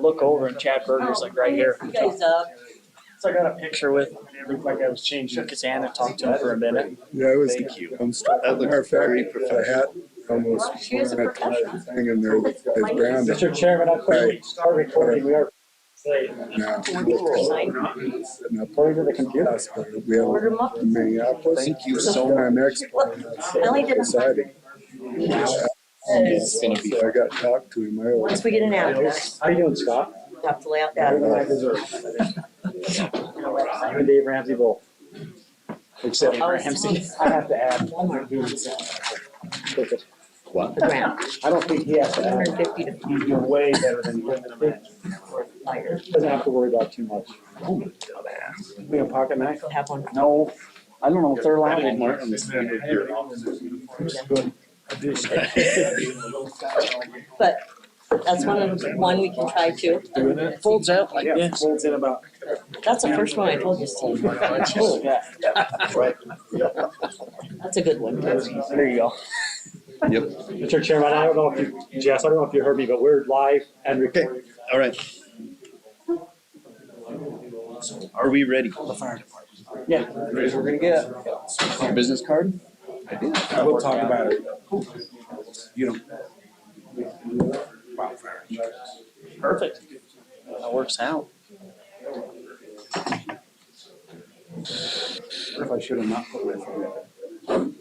look over and Chad Berger's like right here. You guys up? So I got a picture with him and it looked like I was changing. Shook his hand and talked to him for a minute. Yeah, it was. Thank you. That looks very professional. Almost She is a professional. thing in there that is branded. Mr. Chairman, I put we start recording. We are late. Now, According to the computer. we have in Minneapolis. Thank you so Our next one. I only did a Exciting. It's gonna be. So I got to talk to him. Once we get an address, How you doing, Scott? we'll have to lay out Better than I that. deserve. You and Dave Ramsey both. Except I was Ramsey. telling- I have to add. What? The ground, I don't think he has to add. 150 to He's doing way better than you. fire. Doesn't have to worry about too much. We a pocket knife? We'll have one. No, I don't know if they're allowed anymore. But that's one we can try too. It folds out like this. Folds in about. That's the first one I told you, Steve. Oh, yeah. Right. That's a good one. There you go. Yep. Mr. Chairman, I don't know if you, Jess, I don't know if you heard me, but we're live and recording. All right. Are we ready? Yeah. Ready as we're gonna get. Your business card? I did. We'll talk about it. You know. Perfect. That works out. What if I should have not put my phone in?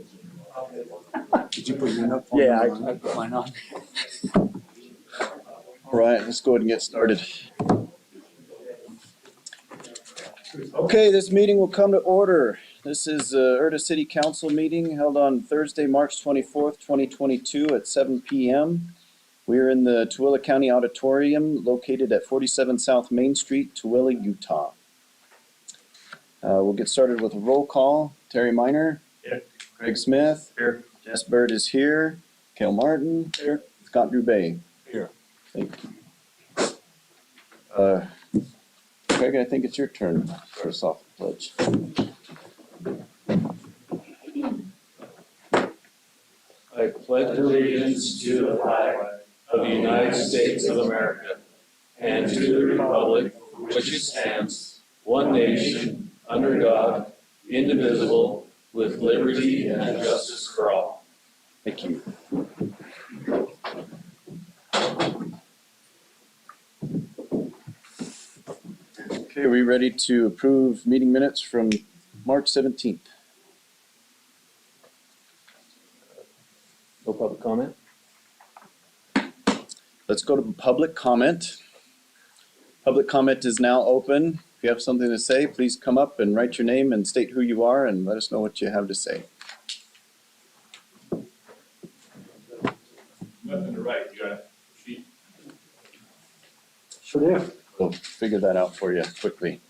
Did you put your note phone? Yeah, I put mine on. All right, let's go ahead and get started. Okay, this meeting will come to order. This is Erda City Council meeting held on Thursday, March 24th, 2022 at 7 p.m. We are in the Tooele County Auditorium located at 47 South Main Street, Tooele, Utah. We'll get started with a roll call. Terry Miner. Here. Craig Smith. Here. Jess Bird is here. Cale Martin. Here. Scott Dubay. Here. Thank you. Craig, I think it's your turn. Start us off with the pledge. I pledge allegiance to the flag of the United States of America and to the republic for which it stands, one nation, under God, indivisible, with liberty and justice for all. Thank you. Okay, are we ready to approve meeting minutes from March 17th? No public comment? Let's go to public comment. Public comment is now open. If you have something to say, please come up and write your name and state who you are and let us know what you have to say. Nothing to write, you got a sheet? Sure do. We'll figure that out for you quickly.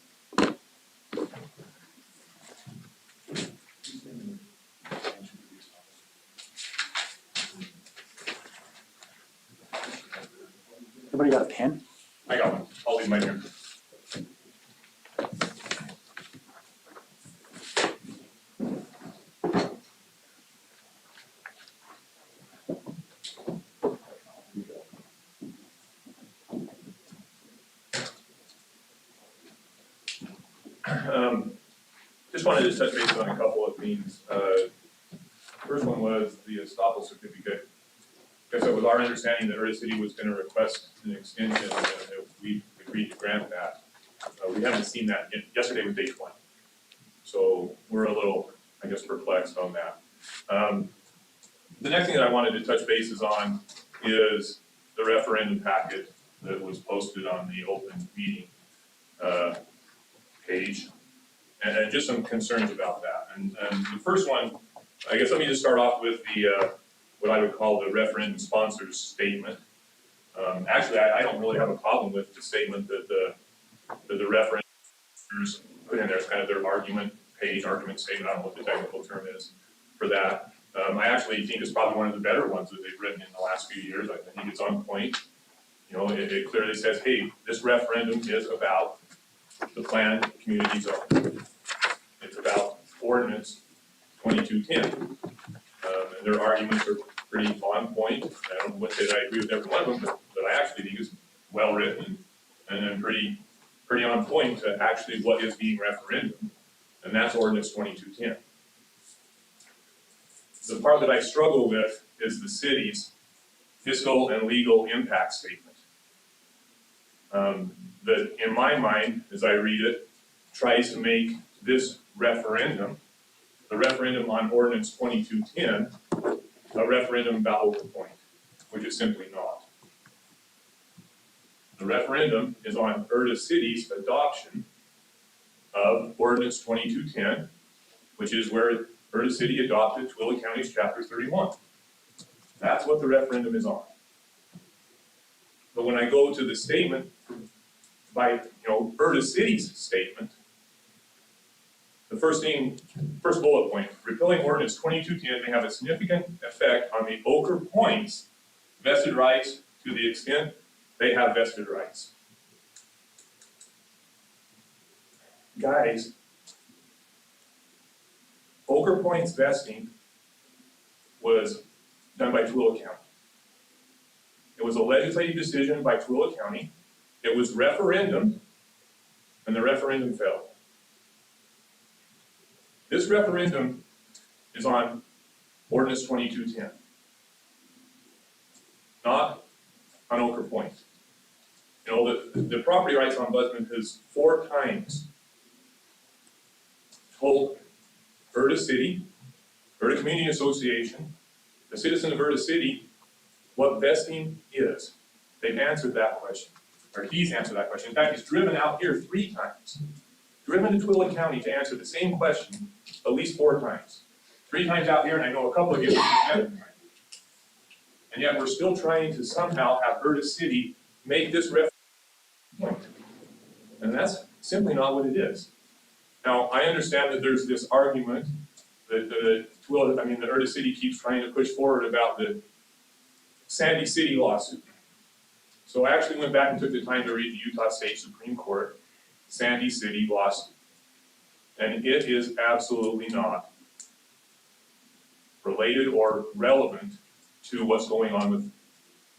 Everybody got a pen? I got one, I'll leave mine here. Just wanted to touch base on a couple of things. First one was the estoppel certificate. Because it was our understanding that Erda City was going to request an extension, and that we agreed to grant that. We haven't seen that yet. Yesterday was day 20. So we're a little, I guess, perplexed on that. The next thing that I wanted to touch bases on is the referendum packet that was posted on the open meeting page, and just some concerns about that. And the first one, I guess let me just start off with the what I would call the referendum sponsors statement. Actually, I don't really have a problem with the statement that the referendums put in there. It's kind of their argument page, argument statement. I don't know what the technical term is for that. I actually think it's probably one of the better ones that they've written in the last few years. I think it's on point. You know, it clearly says, hey, this referendum is about the planned community zone. It's about ordinance 2210. And their arguments are pretty on point. I don't know what I agree with every one of them, but I actually think it's well written and then pretty on point to actually what is being referendum, and that's ordinance 2210. The part that I struggle with is the city's fiscal and legal impact statement. That, in my mind, as I read it, tries to make this referendum, the referendum on ordinance 2210, a referendum about Oak Point, which is simply not. The referendum is on Erda City's adoption of ordinance 2210, which is where Erda City adopted Twila County's chapter 31. That's what the referendum is on. But when I go to the statement by, Erda City's statement, the first bullet point, repealing ordinance 2210 may have a significant effect on the Oker Point's vested rights to the extent they have vested rights. Guys, Oker Point's vesting was done by Twila County. It was a legislative decision by Twila County. It was referendum, and the referendum failed. This referendum is on ordinance 2210, not on Oker Point. The property rights ombudsman has 4 times told Erda City, Erda Community Association, the citizen of Erda City, what vesting is. They've answered that question, or he's answered that question. In fact, he's driven out here 3 times. Driven to Twila County to answer the same question at least 4 times. 3 times out here, and I know a couple of you have been there. And yet we're still trying to somehow have Erda City make this referendum. And that's simply not what it is. Now, I understand that there's this argument that the Erda City keeps trying to push forward about the Sandy City lawsuit. So I actually went back and took the time to read the Utah State Supreme Court Sandy City lawsuit. And it is absolutely not related or relevant to what's going on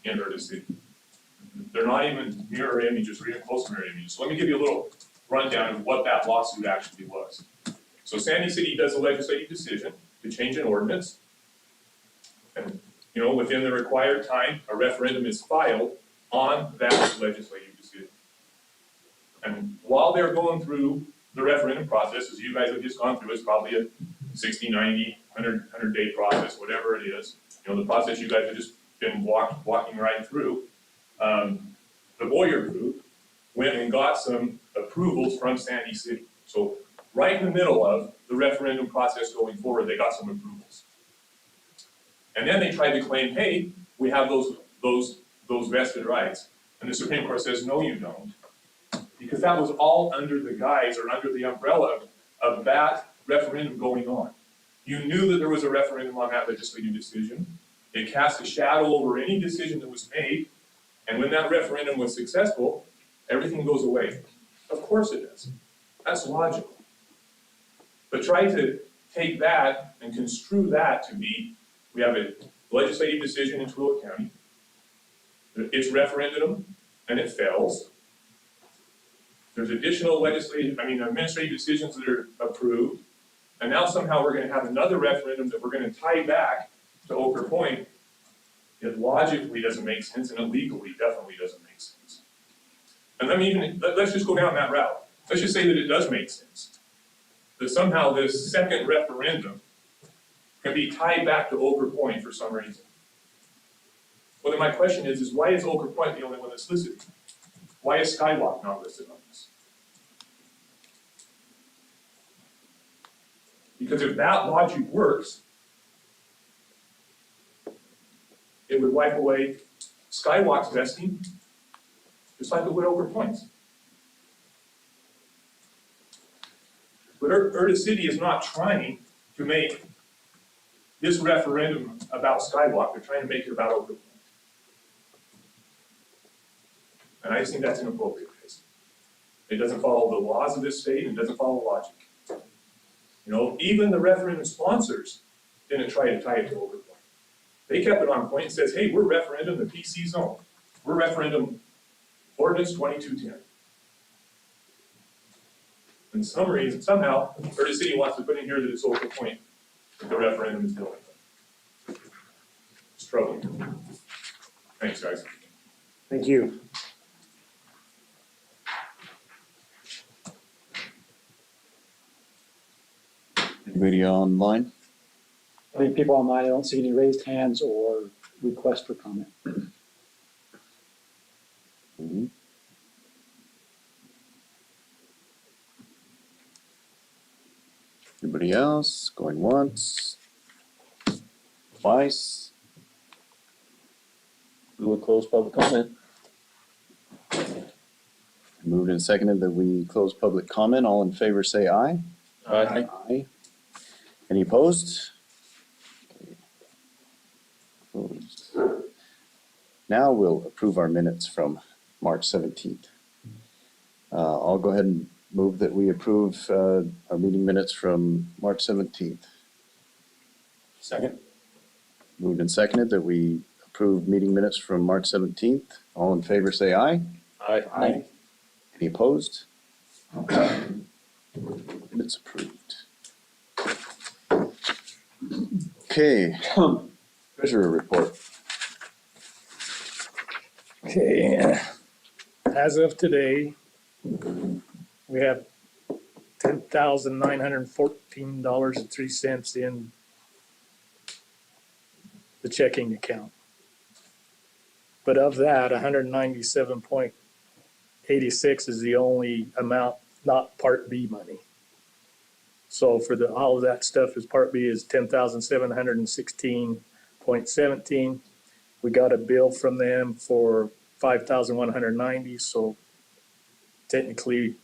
in Erda City. They're not even mirror images or even close to mirror images. So let me give you a little rundown of what that lawsuit actually was. So Sandy City does a legislative decision to change an ordinance. And, within the required time, a referendum is filed on that legislative decision. And while they're going through the referendum process, as you guys have just gone through, it's probably a 60, 90, 100-day process, whatever it is. The process you guys have just been walking right through. The Boyer group went and got some approvals from Sandy City. So right in the middle of the referendum process going forward, they got some approvals. And then they tried to claim, hey, we have those vested rights. And the Supreme Court says, no, you don't. Because that was all under the guise or under the umbrella of that referendum going on. You knew that there was a referendum on that legislative decision. It cast a shadow over any decision that was made. And when that referendum was successful, everything goes away. Of course it does. That's logical. But try to take that and construe that to be, we have a legislative decision in Twila County. It's referendum and it fails. There's additional administrative decisions that are approved. And now somehow we're going to have another referendum that we're going to tie back to Oker Point. It logically doesn't make sense, and it legally definitely doesn't make sense. And let's just go down that route. Let's just say that it does make sense. That somehow this second referendum can be tied back to Oker Point for some reason. Well, then my question is why is Oker Point the only one that's listed? Why is Skywalk not listed on this? Because if that logic works, it would wipe away Skywalk's vesting, just like it would Oker Point's. But Erda City is not trying to make this referendum about Skywalk. They're trying to make it about Oker Point. And I just think that's inappropriate. It doesn't follow the laws of this state, and it doesn't follow logic. Even the referendum sponsors didn't try to tie it to Oker Point. They kept it on point and says, hey, we're referendum the PC zone. We're referendum Ordinance 2210. And some reason, somehow, Erda City wants to put in here that it's Oakland Point, that the referendum is dealing with. It's trouble. Thanks, guys. Thank you. Anybody online? I think people online, I don't see any raised hands or requests for comment. Mhm. Anybody else? Going once? Twice? We will close public comment. Moved and seconded that we close public comment. All in favor say aye. Aye. Aye. Any opposed? Okay. Opposed. Now we'll approve our minutes from March 17th. I'll go ahead and move that we approve our meeting minutes from March 17th. Second. Moved and seconded that we approve meeting minutes from March 17th. All in favor say aye. Aye. Aye. Any opposed? Minutes approved. Okay, treasurer report. Okay, as of today, we have $10,914.03 in the checking account. But of that, 197.86 is the only amount not Part B money. So for all of that stuff is Part B is 10,716.17. We got a bill from them for 5,190, so technically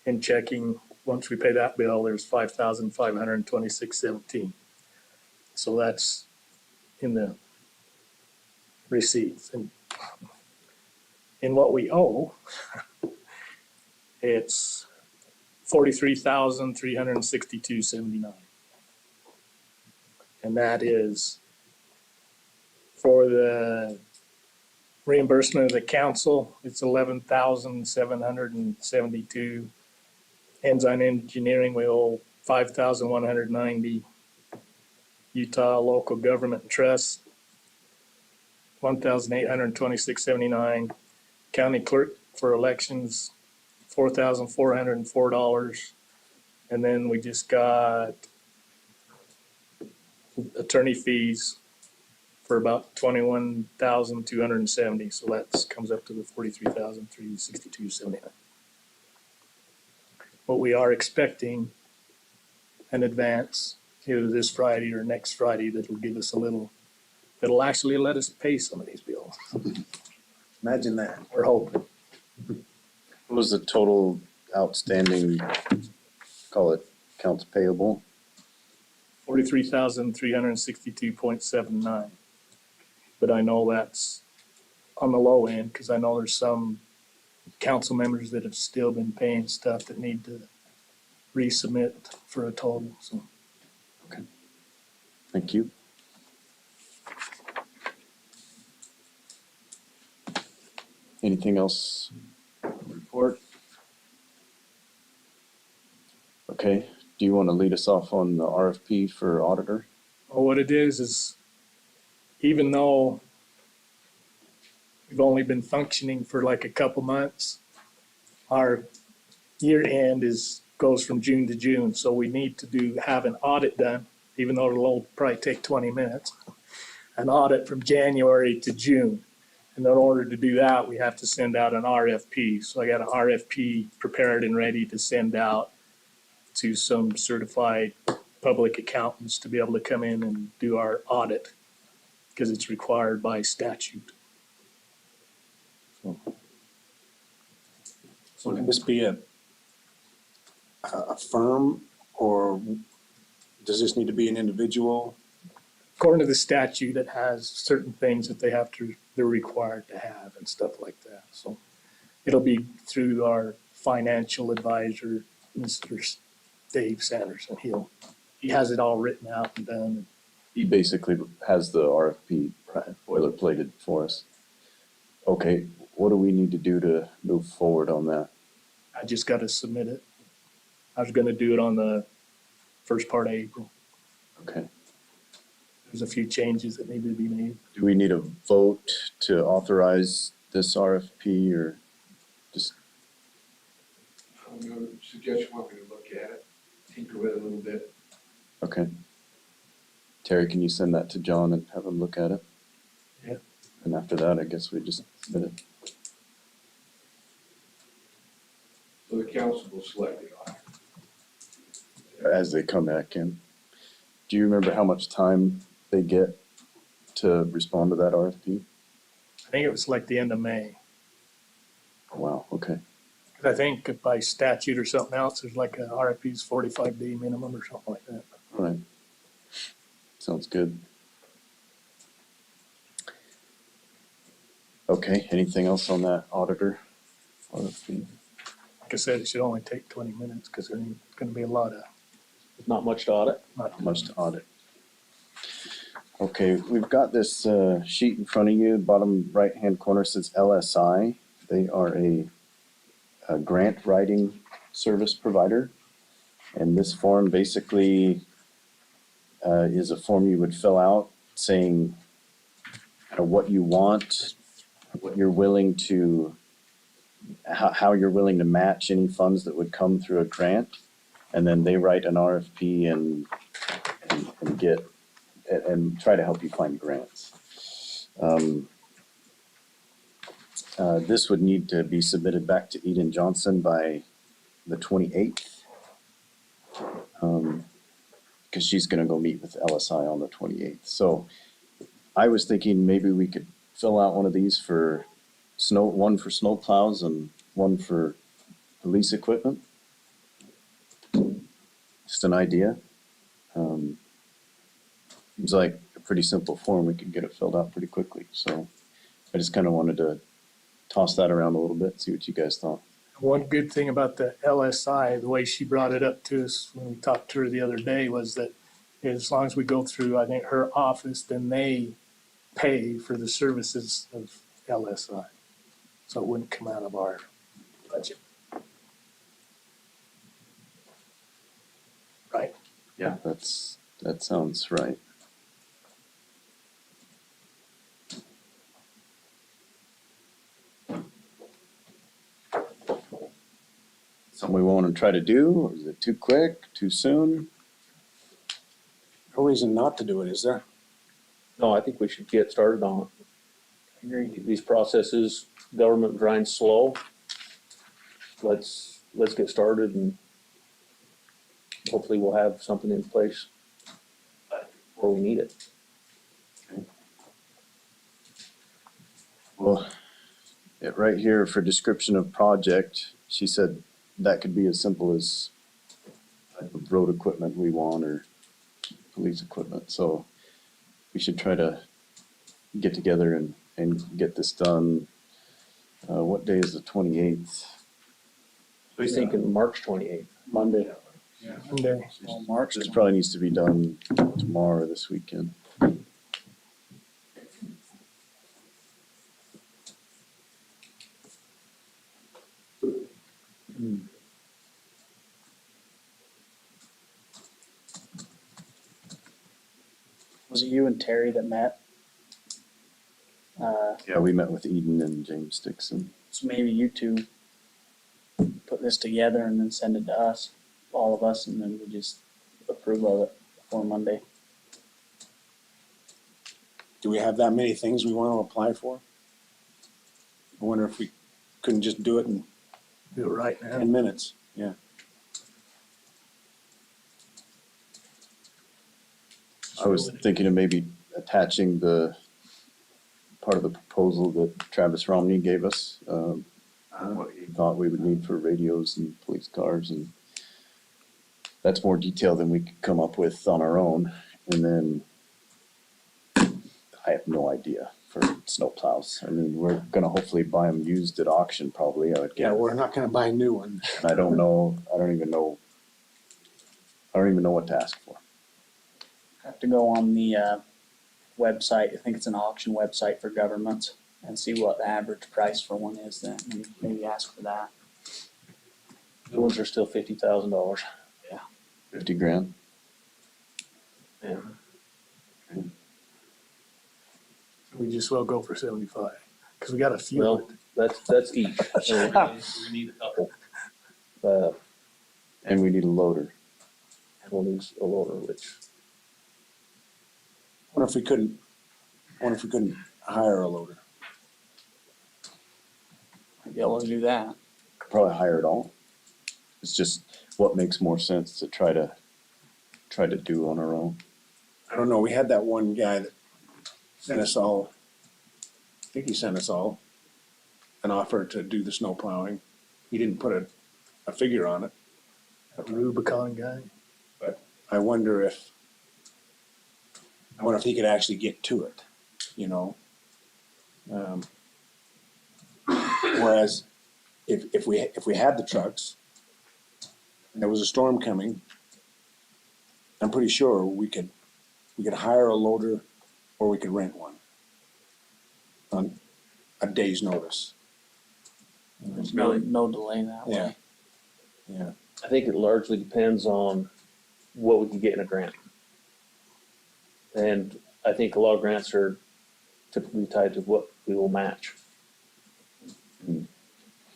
in checking, once we pay that bill, there's 5,526.17. So that's in the receipts. And in what we owe, it's 43,362.79. And that is for the reimbursement of the council, it's 11,772. Ensign Engineering, we owe 5,190. Utah Local Government Trust, 1,826.79. County Clerk for elections, $4,404. And then we just got attorney fees for about 21,270. So that comes up to the 43,362.79. But we are expecting an advance either this Friday or next Friday that'll give us a little, that'll actually let us pay some of these bills. Imagine that. We're hoping. What was the total outstanding, call it accounts payable? 43,362.79. But I know that's on the low end because I know there's some council members that have still been paying stuff that need to resubmit for a total, so. Thank you. Anything else? Report? Okay, do you want to lead us off on the RFP for auditor? Well, what it is even though we've only been functioning for like a couple months, our year end goes from June to June, so we need to have an audit done, even though it'll probably take 20 minutes, an audit from January to June. And in order to do that, we have to send out an RFP. So I got an RFP prepared and ready to send out to some certified public accountants to be able to come in and do our audit because it's required by statute. So can this be a firm, or does this need to be an individual? According to the statute, it has certain things that they're required to have and stuff like that. So it'll be through our financial advisor, Mr. Dave Sanderson. He has it all written out and done. He basically has the RFP boilerplated for us. Okay, what do we need to do to move forward on that? I just gotta submit it. I was gonna do it on the first part of April. Okay. There's a few changes that need to be made. Do we need a vote to authorize this RFP or just, I'm gonna suggest you want me to look at it, tinker with it a little bit. okay. Terry, can you send that to John and have him look at it? Yeah. And after that, I guess we just submit it. So the council will select it on. As they come back in. Do you remember how much time they get to respond to that RFP? I think it was like the end of May. Wow, okay. 'Cause I think by statute or something else, there's like a RFP's 45-day minimum or something like that. All right. Sounds good. Okay, anything else on that auditor RFP? Like I said, it should only take 20 minutes because there's gonna be a lot of, Not much to audit. Not much to audit. Okay, we've got this sheet in front of you, bottom right-hand corner says LSI. They are a grant writing service provider. And this form basically is a form you would fill out saying what you want, what you're willing to, how you're willing to match any funds that would come through a grant. And then they write an RFP and get, and try to help you find grants. This would need to be submitted back to Eden Johnson by the 28th. Cause she's gonna go meet with LSI on the 28th. So I was thinking maybe we could fill out one of these for one for snow plows and one for police equipment. Just an idea. Seems like a pretty simple form. We could get it filled out pretty quickly. So I just kind of wanted to toss that around a little bit, see what you guys thought. one good thing about the LSI, the way she brought it up to us when we talked to her the other day was that as long as we go through, I think, her office, then they pay for the services of LSI. So it wouldn't come out of our budget. Right? Yeah, that sounds right. Something we want to try to do, or is it too quick, too soon? No reason not to do it, is there? No, I think we should get started on it. Agreed. These processes, government grinds slow. Let's get started and hopefully we'll have something in place where we need it. Well, right here for description of project, she said that could be as simple as type of road equipment we want or police equipment. So we should try to get together and get this done. What day is the 28th? I was thinking March 28th. Monday. Monday. Well, March. This probably needs to be done tomorrow or this weekend. Was it you and Terry that met? Yeah, we met with Eden and James Dixon. So maybe you two put this together and then send it to us, all of us, and then we just approve of it before Monday. Do we have that many things we want to apply for? I wonder if we couldn't just do it in Do it right now. 10 minutes. Yeah. I was thinking of maybe attaching the part of the proposal that Travis Romney gave us, what he thought we would need for radios and police cars, and that's more detail than we could come up with on our own. And then I have no idea for snow plows. I mean, we're gonna hopefully buy them used at auction probably, I would Yeah, guess. we're not gonna buy a new one. And I don't even know what to ask for. Have to go on the website. I think it's an auction website for governments and see what the average price for one is then, and maybe ask for that. The ones are still $50,000. 50 grand. Yeah. We just will go for 75, cause we got a few. Well, that's each. So we need a couple. And we need a loader. And we'll lose a loader, which, Wonder if we couldn't hire a loader? Might be able to do that. Could probably hire it all. It's just what makes more sense to try to do on our own. I don't know, we had that one guy that sent us all, I think he sent us all an offer to do the snow plowing. He didn't put a figure on it. That Rubicon guy. I wonder if he could actually get to it, you know? Whereas if we had the trucks and there was a storm coming, I'm pretty sure we could hire a loader or we could rent one on a day's notice. There's no delay that Yeah. way. Yeah. I think it largely depends on what we can get in a grant. And I think a lot of grants are typically tied to what we will match.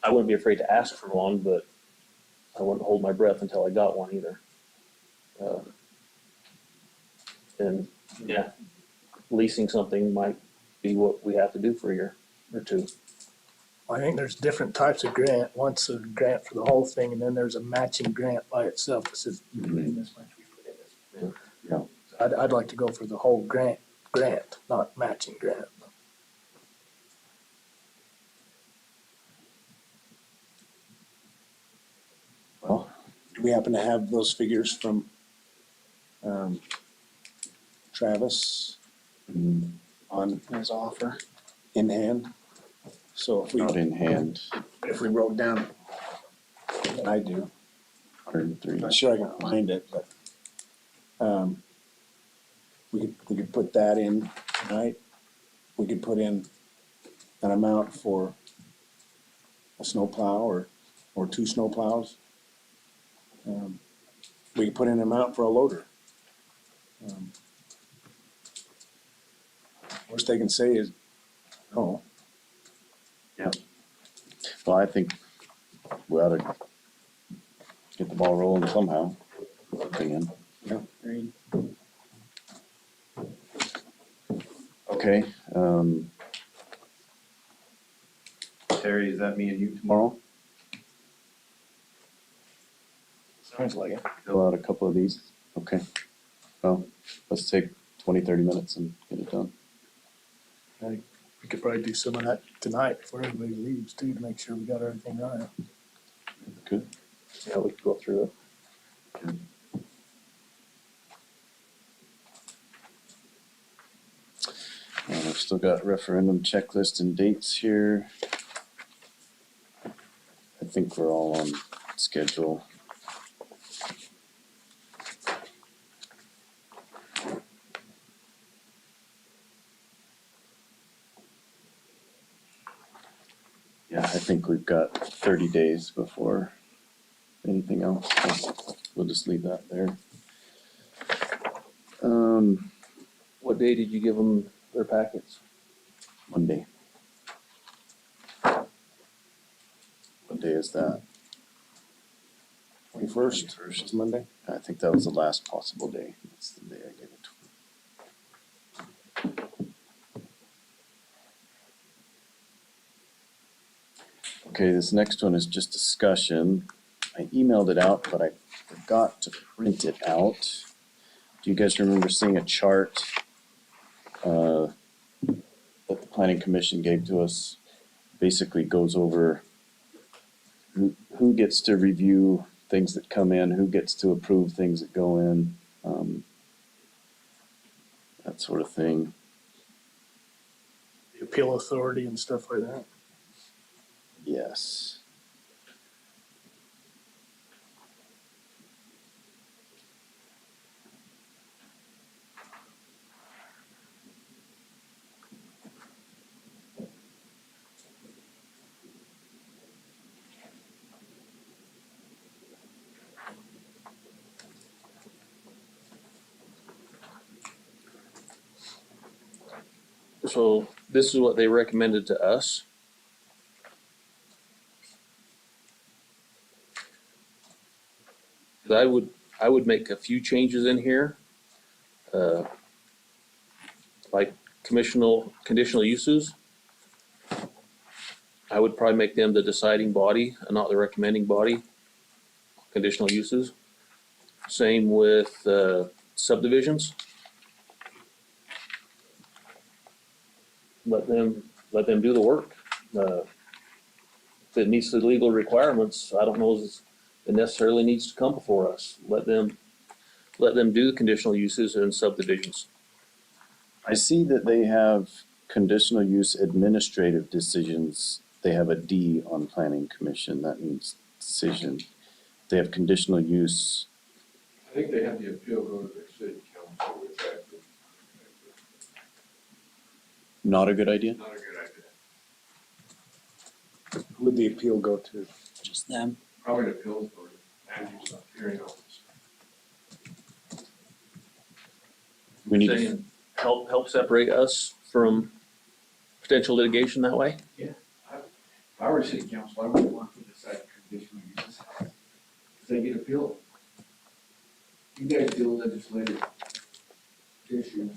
I wouldn't be afraid to ask for one, but I wouldn't hold my breath until I got one either. And yeah, leasing something might be what we have to do for a year or two. I think there's different types of grant. One's a grant for the whole thing, and then there's a matching grant by itself that says, you put in this much, we put in this much. Yeah. I'd like to go for the whole grant, not matching grant. Well, Do we happen to have those figures from Travis on His offer. in hand? So not in hand, if we wrote down, I do. 103. I'm not sure I can find it, but we could put that in tonight. We could put in an amount for a snowplow or two snowplows. We could put in an amount for a loader. Worst they can say is no. Well, I think we ought to get the ball rolling somehow. Again. Agreed. Okay, Terry, is that me and you tomorrow? Sounds like it. Fill out a couple of these. Okay. Well, let's take 20, 30 minutes and get it done. We could probably do some of that tonight before everybody leaves too, to make sure we got everything right. Good. Yeah, we could go through it. I've still got referendum checklist and dates here. I think we're all on schedule. Yeah, I think we've got 30 days before anything else. So we'll just leave that there. What day did you give them their packets? Monday. What day is that? 21st is Monday. I think that was the last possible day. That's the day I gave it to him. Okay, this next one is just discussion. I emailed it out, but I forgot to print it out. Do you guys remember seeing a chart that the planning commission gave to us? Basically goes over who gets to review things that come in, who gets to approve things that go in, that sort of thing. The appeal authority and stuff like that. Yes. So this is what they recommended to us. I would make a few changes in here. Like conditional uses. I would probably make them the deciding body and not the recommending body, conditional uses. Same with subdivisions. Let them do the work. If it meets the legal requirements, I don't know if it necessarily needs to come before us. Let them do the conditional uses and subdivisions. I see that they have conditional use administrative decisions. They have a D on planning commission. That means decision. They have conditional use. I think they have the appeal go to their city council, which I think Not a good idea? not a good idea. Who would the appeal go to? Just them. Probably the appeals board, and use the hearing office. We need to, Saying help separate us from potential litigation that way? If I were city council, I wouldn't want to decide conditional uses, because they get appealed. You guys deal with legislative issues,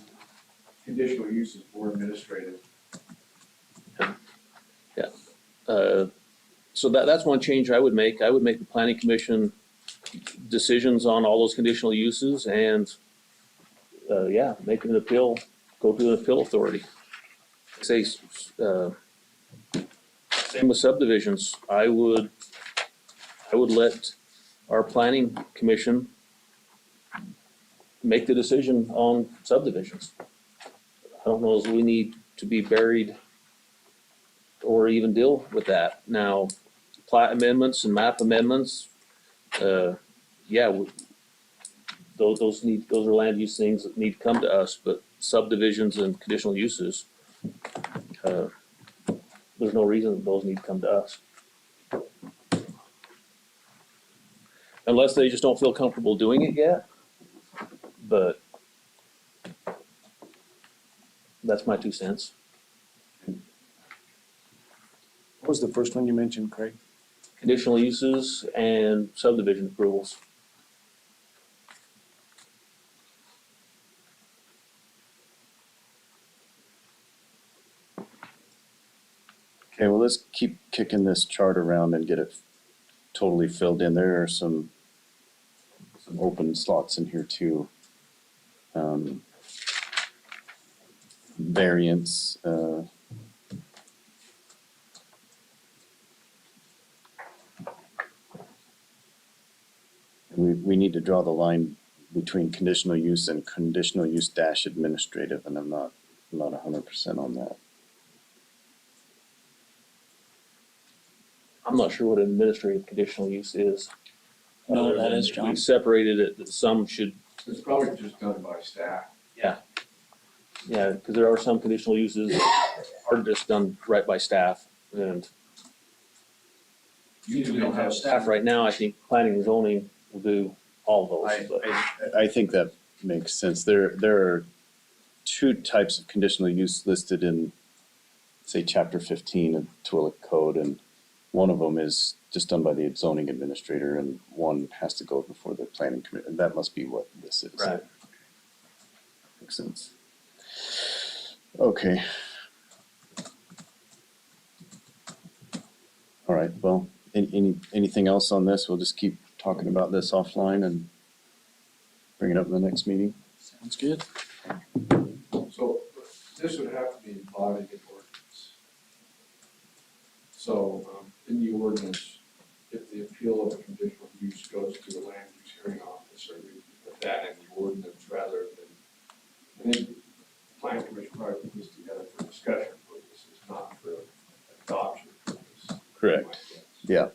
conditional use is more administrative. So that's one change I would make. I would make the planning commission decisions on all those conditional uses and, make an appeal, go to an appeal authority. Say, same with subdivisions. I would let our planning commission make the decision on subdivisions. I don't know if we need to be buried or even deal with that. Now, plat amendments and map amendments, those are land use things that need to come to us, but subdivisions and conditional uses, there's no reason that those need to come to us. Unless they just don't feel comfortable doing it yet, but that's my 2 cents. What was the first one you mentioned, Craig? Conditional uses and subdivision approvals. okay, well, let's keep kicking this chart around and get it totally filled in. There are some open slots in here too. Variance, we need to draw the line between conditional use and conditional use dash administrative, and I'm not 100% on that. I'm not sure what an administrative conditional use is. You know what Other that than is, John? We separated it, that some should, It's probably just done by staff. because there are some conditional uses that are just done right by staff. And Usually we don't have staff right now. I think planning and zoning will do all those, but I think that makes sense. There are 2 types of conditional use listed in, say, chapter 15 of Twillick Code, and one of them is just done by the zoning administrator, and one has to go before the planning committee. That must be what this is. Right. Makes sense. Okay. All right, well, anything else on this? We'll just keep talking about this offline and bring it up in the next meeting. Sounds good. So this would have to be embodied in ordinance. So in the ordinance, if the appeal of a conditional use goes to the land use hearing officer, we put that in the ordinance rather than, I think the planning commission probably put this together for discussion purposes, not for adoption purposes. Correct. Yeah.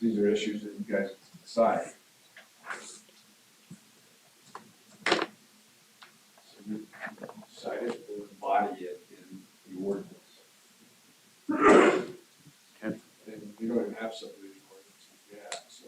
These are issues that you guys decide. So you decide if we'll embody it in the ordinance. Okay. And we don't even have subdivision ordinances yet, so.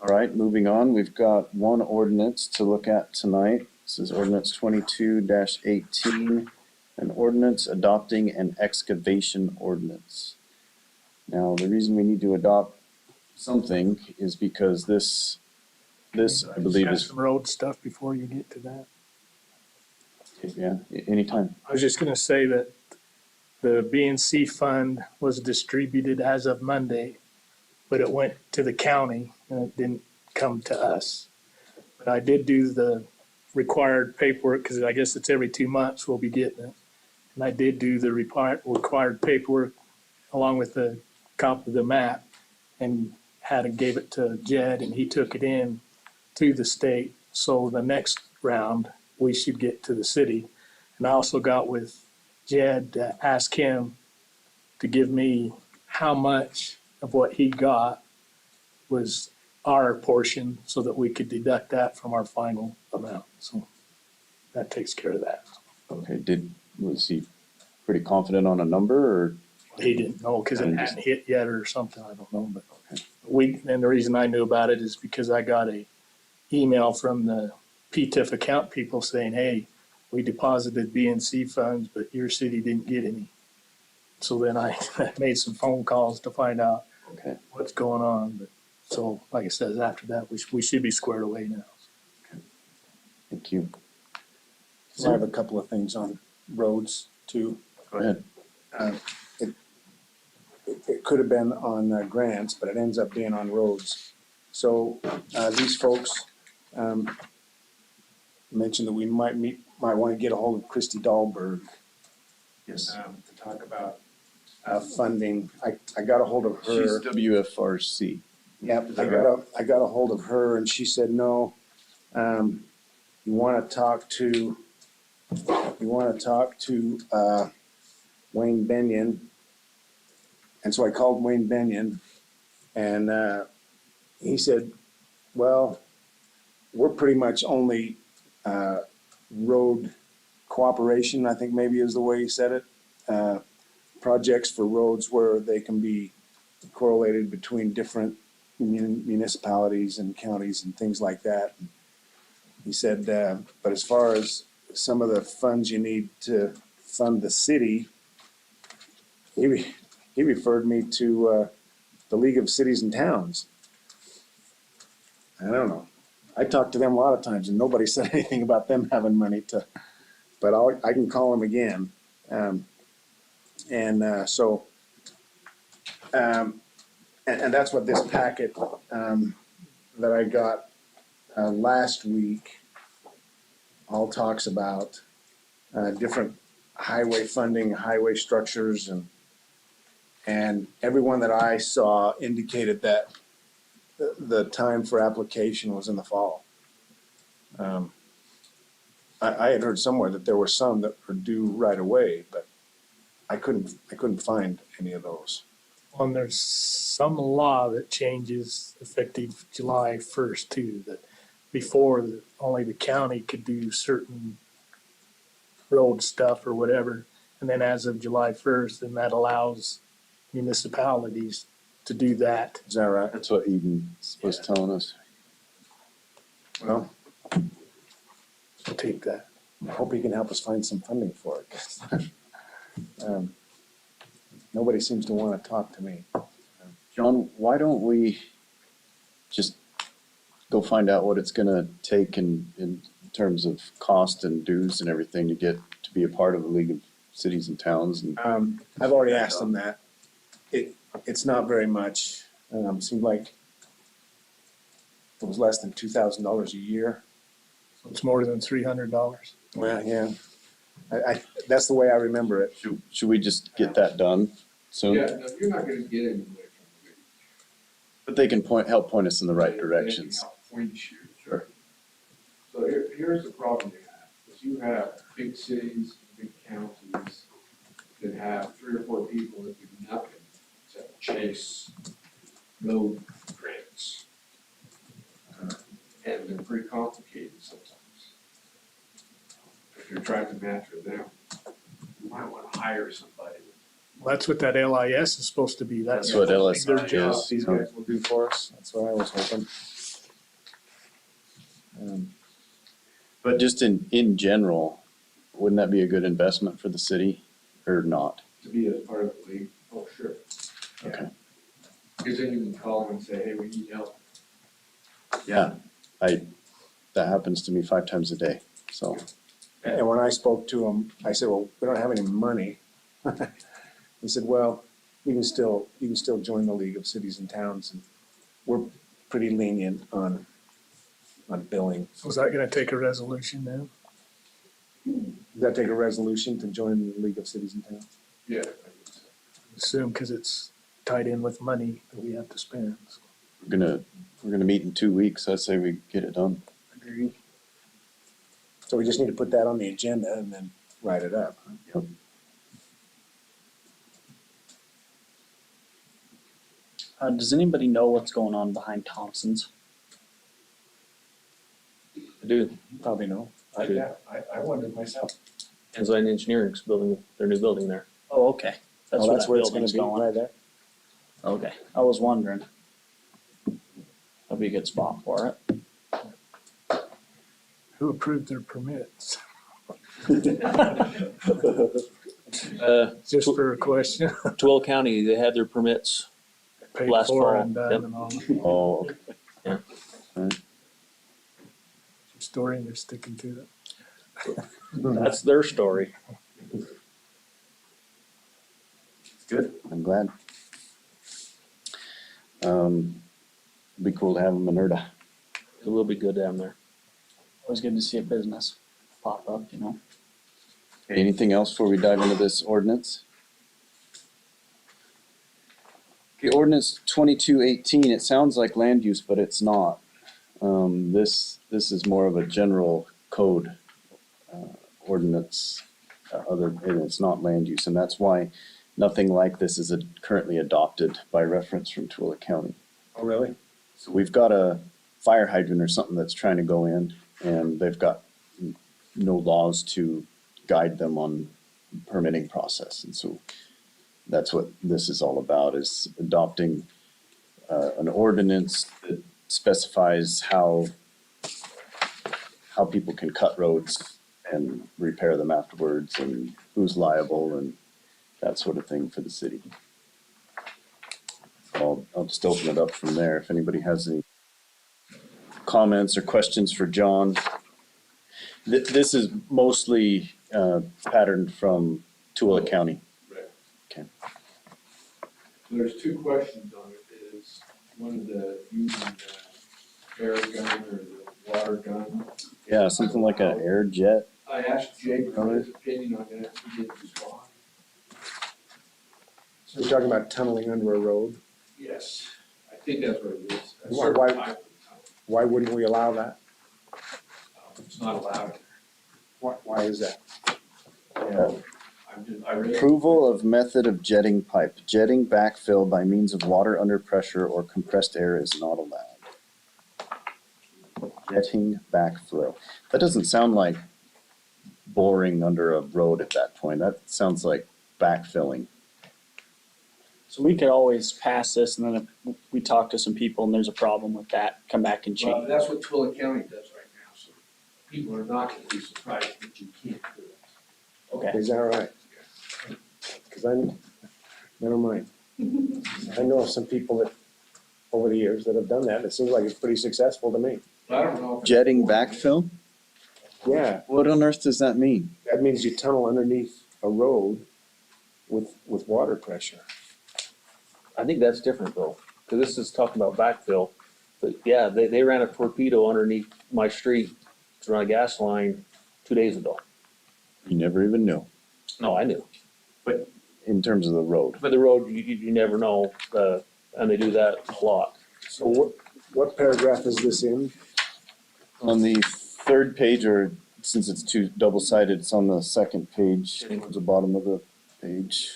All right, moving on, we've got one ordinance to look at tonight. This is ordinance 22-18, an ordinance adopting an excavation ordinance. Now, the reason we need to adopt something is because this I believe Got is, some road stuff before you get to that. yeah, anytime. I was just gonna say that the B&C fund was distributed as of Monday, but it went to the county and it didn't come to us. But I did do the required paperwork, because I guess it's every 2 months we'll be getting it. And I did do the required paperwork along with the copy of the map and gave it to Jed, and he took it in to the state. So the next round, we should get to the city. And I also got with Jed to ask him to give me how much of what he got was our portion so that we could deduct that from our final amount. So that takes care of that. Okay, was he pretty confident on a number, or? He didn't know because it hadn't hit yet or something, I don't know, but and the reason I knew about it is because I got a email from the PTIF account people saying, hey, we deposited B&C funds, but your city didn't get any. So then I made some phone calls to find out Okay. what's going on. But so, like I said, after that, we should be squared away now. Thank you. So I have a couple of things on roads too. Go ahead. It could have been on grants, but it ends up being on roads. So these folks mentioned that we might want to get a hold of Christy Dahlberg. Yes. To talk about funding. I got a hold of her. She's WFRC. Yep, Is I that got a hold of her, and she said, no, you want to talk to Wayne Benyon. And so I called Wayne Benyon, and he said, well, we're pretty much only road cooperation, I think maybe is the way he said it. Projects for roads where they can be correlated between different municipalities and counties and things like that. He said, but as far as some of the funds you need to fund the city, he referred me to the League of Cities and Towns. I don't know. I talked to them a lot of times and nobody said anything about them having money but I can call them again. And that's what this packet that I got last week all talks about, different highway funding, highway structures, and everyone that I saw indicated that the time for application was in the fall. I had heard somewhere that there were some that were due right away, but I couldn't find any of those. And there's some law that changes effective July 1st too, that before only the county could do certain road stuff or whatever. And then as of July 1st, then that allows municipalities to do that. Is that right? That's what Eden was telling us. Well, So take that. I hope he can help us find some funding for it. Nobody seems to want to talk to me. John, why don't we just go find out what it's gonna take in terms of cost and dues and everything to get to be a part of the League of Cities and Towns? And I've already asked them that. It's not very much. Seemed like it was less than $2,000 a year. So it's more than $300. Well, yeah. I that's the way I remember it. should we just get that done soon? Yeah, no, you're not gonna get any money from the league. But they can help point us in the right They can directions. help point you. Sure. So here's the problem you have, is you have big cities, big counties that have 3 or 4 people that do nothing except chase road grants. And they're pretty complicated sometimes. If you're trying to match with them, you might wanna hire somebody. Well, that's what that LIS is supposed to be. That's what LSI their job. is. These guys will do for us. That's what I was hoping. But just in general, wouldn't that be a good investment for the city or not? To be as part of the league, oh, sure. Okay. Because then you can call them and say, hey, we need help. Yeah, that happens to me 5 times a day, so. And when I spoke to him, I said, well, we don't have any money. He said, well, you can still join the League of Cities and Towns, and we're pretty lenient on billing. So is that gonna take a resolution then? Does that take a resolution to join the League of Cities and Towns? Yeah. Assume, cause it's tied in with money that we have to spend. So. We're gonna meet in 2 weeks. I'd say we get it done. Agree. So we just need to put that on the agenda and then write it up. Yep. Does anybody know what's going on behind Thompson's? I do. Probably no. Yeah, I wondered myself. Ensign Engineering's building their new building there. Oh, okay. That's Oh, where that's that where it's gonna building's be, going. right there? Okay, I was wondering. That'd be a good spot for it. Who approved their permits? Just for a question. Tooele County, they had their permits. Paid Last for fall, and done yep. and all. Oh, okay. Your story and you're sticking to it. That's their story. Good, I'm glad. It'd be cool to have them in Erda. It will be good down there. Always good to see a business pop up, you know? Anything else before we dive into this ordinance? Okay, ordinance 2218, it sounds like land use, but it's not. This is more of a general code ordinance, and it's not land use, and that's why nothing like this is currently adopted by reference from Tooele County. Oh, really? So we've got a fire hydrant or something that's trying to go in, and they've got no laws to guide them on permitting process, and so that's what this is all about, is adopting an ordinance that specifies how people can cut roads and repair them afterwards, and who's liable and that sort of thing for the city. I'll just open it up from there. If anybody has any comments or questions for John. This is mostly patterned from Tooele County. Right. Okay. There's 2 questions on it. Is one of the using the air gun or the water gun. Yeah, something like an air jet. I asked Jake for his opinion on that. He didn't respond. So you're talking about tunneling under a road? Yes, I think that's what it is. A Why- certain why- type of tunnel. Why wouldn't we allow that? It's not allowed. Why is that? Yeah. I read. Approval of method of jetting pipe. Jetting backfill by means of water under pressure or compressed air is not allowed. Jetting backfill. That doesn't sound like boring under a road at that point. That sounds like backfilling. So we could always pass this, and then if we talk to some people and there's a problem with that, come back and Well, change. that's what Tooele County does right now, so people are not gonna be surprised that you can't do it. Okay. Is that right? Cause never mind. I know of some people that, over the years, that have done that. It seems like it's pretty successful to me. I don't know. if- Jetting backfill? Yeah, What on earth does that mean? that means you tunnel underneath a road with water pressure. I think that's different though, because this is talking about backfill. But yeah, they ran a torpedo underneath my street to run a gas line 2 days ago. You never even knew, No, I knew. in terms of the road. But the road, you never know, and they do that a lot. So what paragraph is this in? On the 3rd page, or since it's double-sided, it's on the 2nd page, towards the bottom of the page.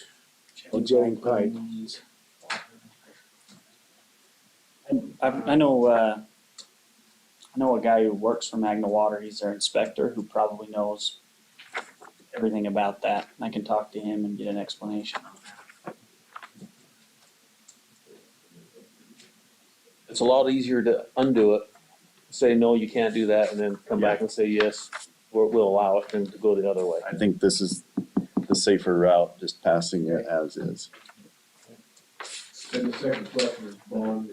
Oh, jetting pipe. I know a guy who works for Magna Water. He's their inspector, who probably knows everything about that. I can talk to him and get an explanation on that. It's a lot easier to undo it say, no, you can't do that, and then come back and say, yes, we'll allow it, and to go the other way. I think this is the safer route, just passing it as is. Then the second question is bond.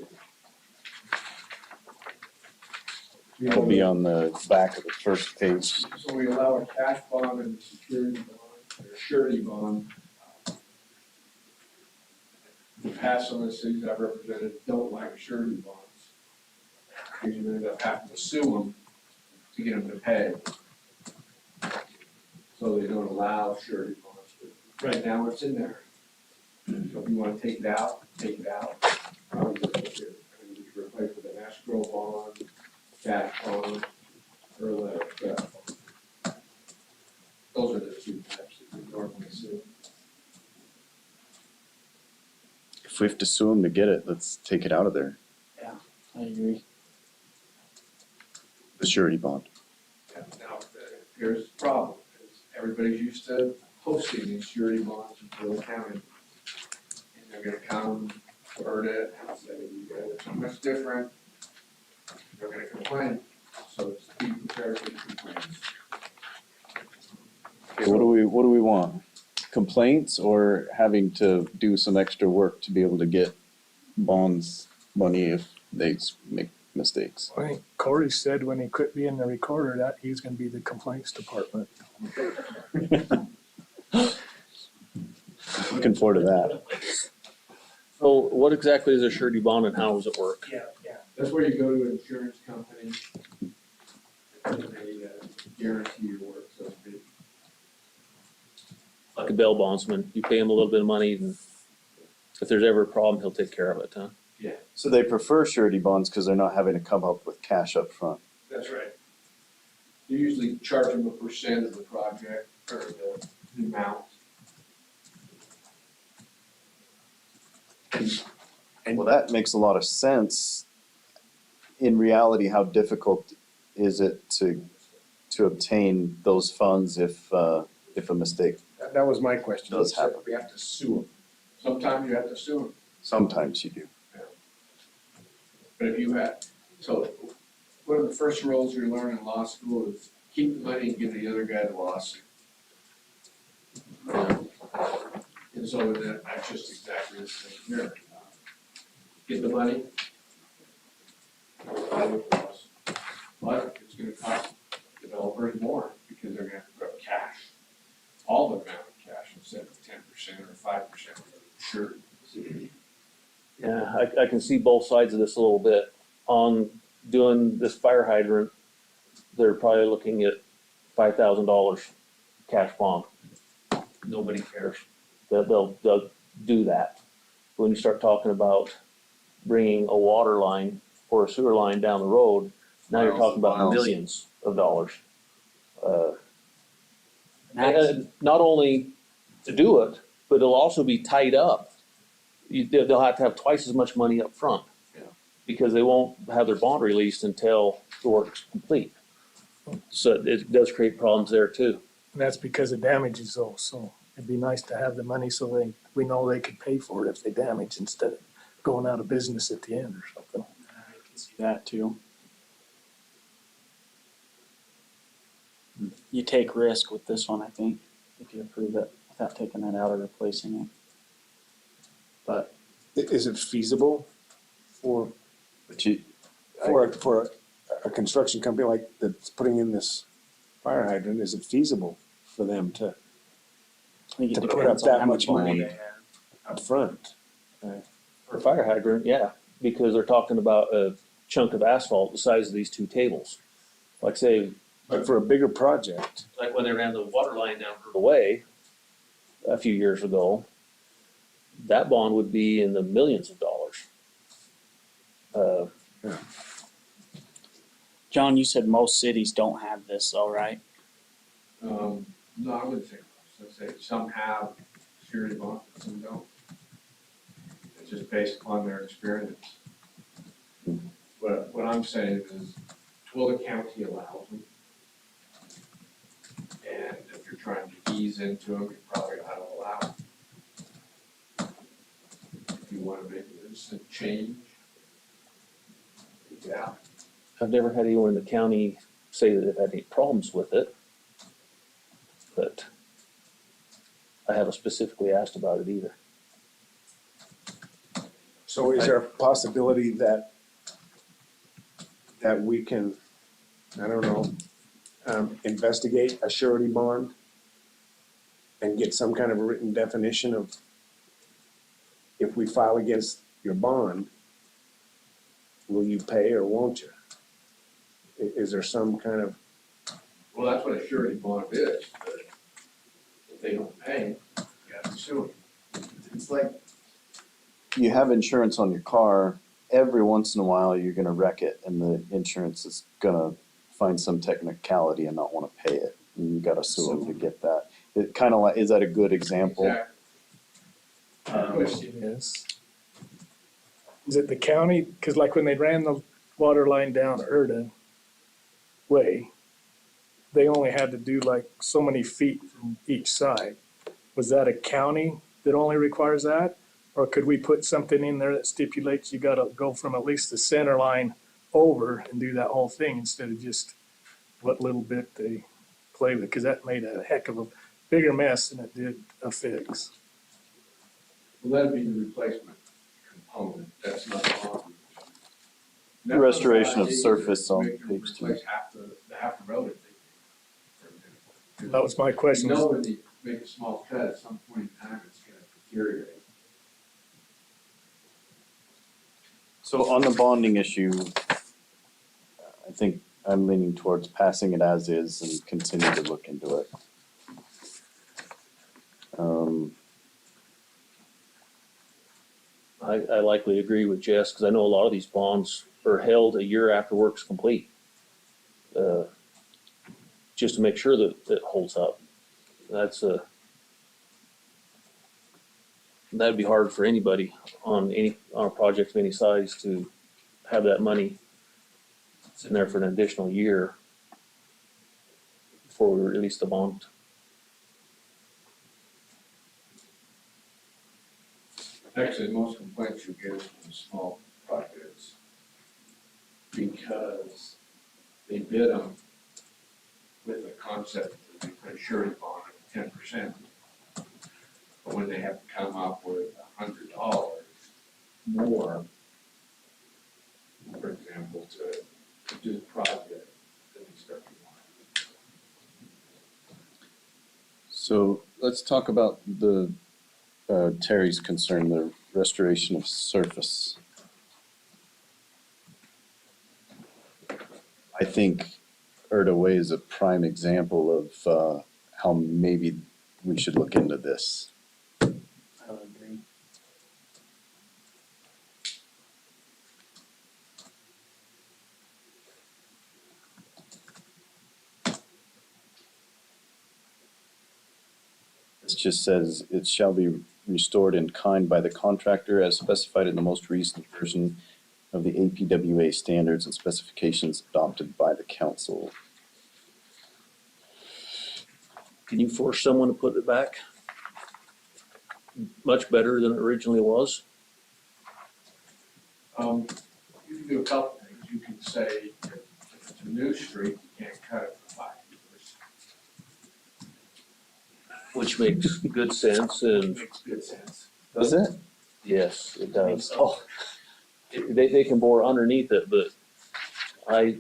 It'll be on the back of the first page. So we allow a cash bond and a security bond, or a surety bond. In the past, some of the cities I've represented don't like surety bonds. Because you end up having to sue them to get them to pay. So they don't allow surety bonds, but right now it's in there. So if you wanna take it out, take it out. Probably just look at it, and you can replace with an escrow bond, cash bond, or like, those are the two types that we normally sue. If we have to sue them to get it, let's take it out of there, I agree. the surety bond. Now, here's the problem, is everybody's used to hosting these surety bonds in Bill County. And they're gonna come to Erda and say, you guys are so much different. They're gonna complain, so just be prepared for the complaints. Okay, what do we want? Complaints or having to do some extra work to be able to get bonds money if they make mistakes? I think Corey said when he quit being the recorder that he's gonna be the complaints department. Looking forward to that. So what exactly is a surety bond and how does it work? That's where you go to an insurance company. And they guarantee your work, so to speak. Like a bail bondsman, you pay him a little bit of money, and if there's ever a problem, he'll take care of it, huh? So they prefer surety bonds because they're not having to come up with cash up front. That's right. You usually charge them a percent of the project, or the amount. Well, that makes a lot of sense. In reality, how difficult is it to obtain those funds if a mistake That was my question. does happen? We have to sue them. Sometimes you have to sue them, Sometimes you do. but if you have, so one of the first rules you learn in law school is keep the money and give the other guy the lawsuit. And so that's just exactly the same here. Get the money. But it's gonna cost developers more because they're gonna have to put up cash. All the amount of cash instead of 10% or 5%, sure. Yeah, I can see both sides of this a little bit. On doing this fire hydrant, they're probably looking at $5,000 cash bond. Nobody cares. They'll do that. When you start talking about bringing a water line or a sewer line down the road, now you're talking about Miles. millions of dollars. That's- And not only to do it, but it'll also be tied up. They'll have to have twice as much money up front. Yeah. Because they won't have their bond released until the work's complete. So it does create problems there too. And that's because of damages though, so it'd be nice to have the money so we know they could pay for it if they damage instead of going out of business at the end or something. I can see that too. You take risk with this one, I think, if you approve it without taking that out or replacing it. But Is it feasible for, But you, for a construction company like that's putting in this fire hydrant, is it feasible for them to I think it put up depends on that how much money they have. up front? For a fire hydrant, yeah, because they're talking about a chunk of asphalt the size of these two tables. Like say, But for a bigger project, like when they ran the water line down the way a few years ago, that bond would be in the millions of dollars. John, you said most cities don't have this though, right? No, I wouldn't say most. I'd say some have security bonds, but some don't. It's just based upon their experience. But what I'm saying is, Twilla County allows them. And if you're trying to ease into them, you probably ought to allow them. If you wanna make an instant change, yeah. I've never had anyone in the county say that they've had any problems with it. But I haven't specifically asked about it either. So is there a possibility that we can, I don't know, investigate a surety bond and get some kind of a written definition of if we file against your bond, will you pay or won't you? Is there some kind of, Well, that's what a surety bond is, but if they don't pay, you have to sue them. It's like you have insurance on your car. Every once in a while, you're gonna wreck it, and the insurance is gonna find some technicality and not want to pay it. And you gotta sue them to get that. It kind of like, is that a good example? Exactly. Question is it the county, cause like when they ran the water line down Erda way, they only had to do like so many feet from each side. Was that a county that only requires that? Or could we put something in there that stipulates you gotta go from at least the center line over and do that whole thing instead of just what little bit they play with? Cause that made a heck of a bigger mess than it did a fix. Well, that'd be the replacement component, that's not the bond. Restoration of surface on Make them page 2. Replace half the road if they. That was my question. You know, when you make a small cut, at some point in time, it's gonna deteriorate. So on the bonding issue, I think I'm leaning towards passing it as is and continue to look into it. I likely agree with Jess, because I know a lot of these bonds are held a year after work's complete. Just to make sure that it holds up. That'd be hard for anybody on a project of any size to have that money sitting there for an additional year before we release the bond. Actually, most complaints you get is from small projects. Because they bid them with the concept that they put a surety bond of 10%. But when they have to come up with $100 more, for example, to do the project, then they start to want. So let's talk about the Terry's concern, the restoration of surface. I think Erda Way is a prime example of how maybe we should look into this. I would agree. It just says it shall be restored in kind by the contractor as specified in the most recent version of the APWA standards and specifications adopted by the council. Can you force someone to put it back much better than it originally was? You can do a couple things. You can say, if it's a new street, you can't cut it for 5 years. Which makes good sense, and Makes good sense. Does it? yes, it does. Oh, They can bore underneath it, but I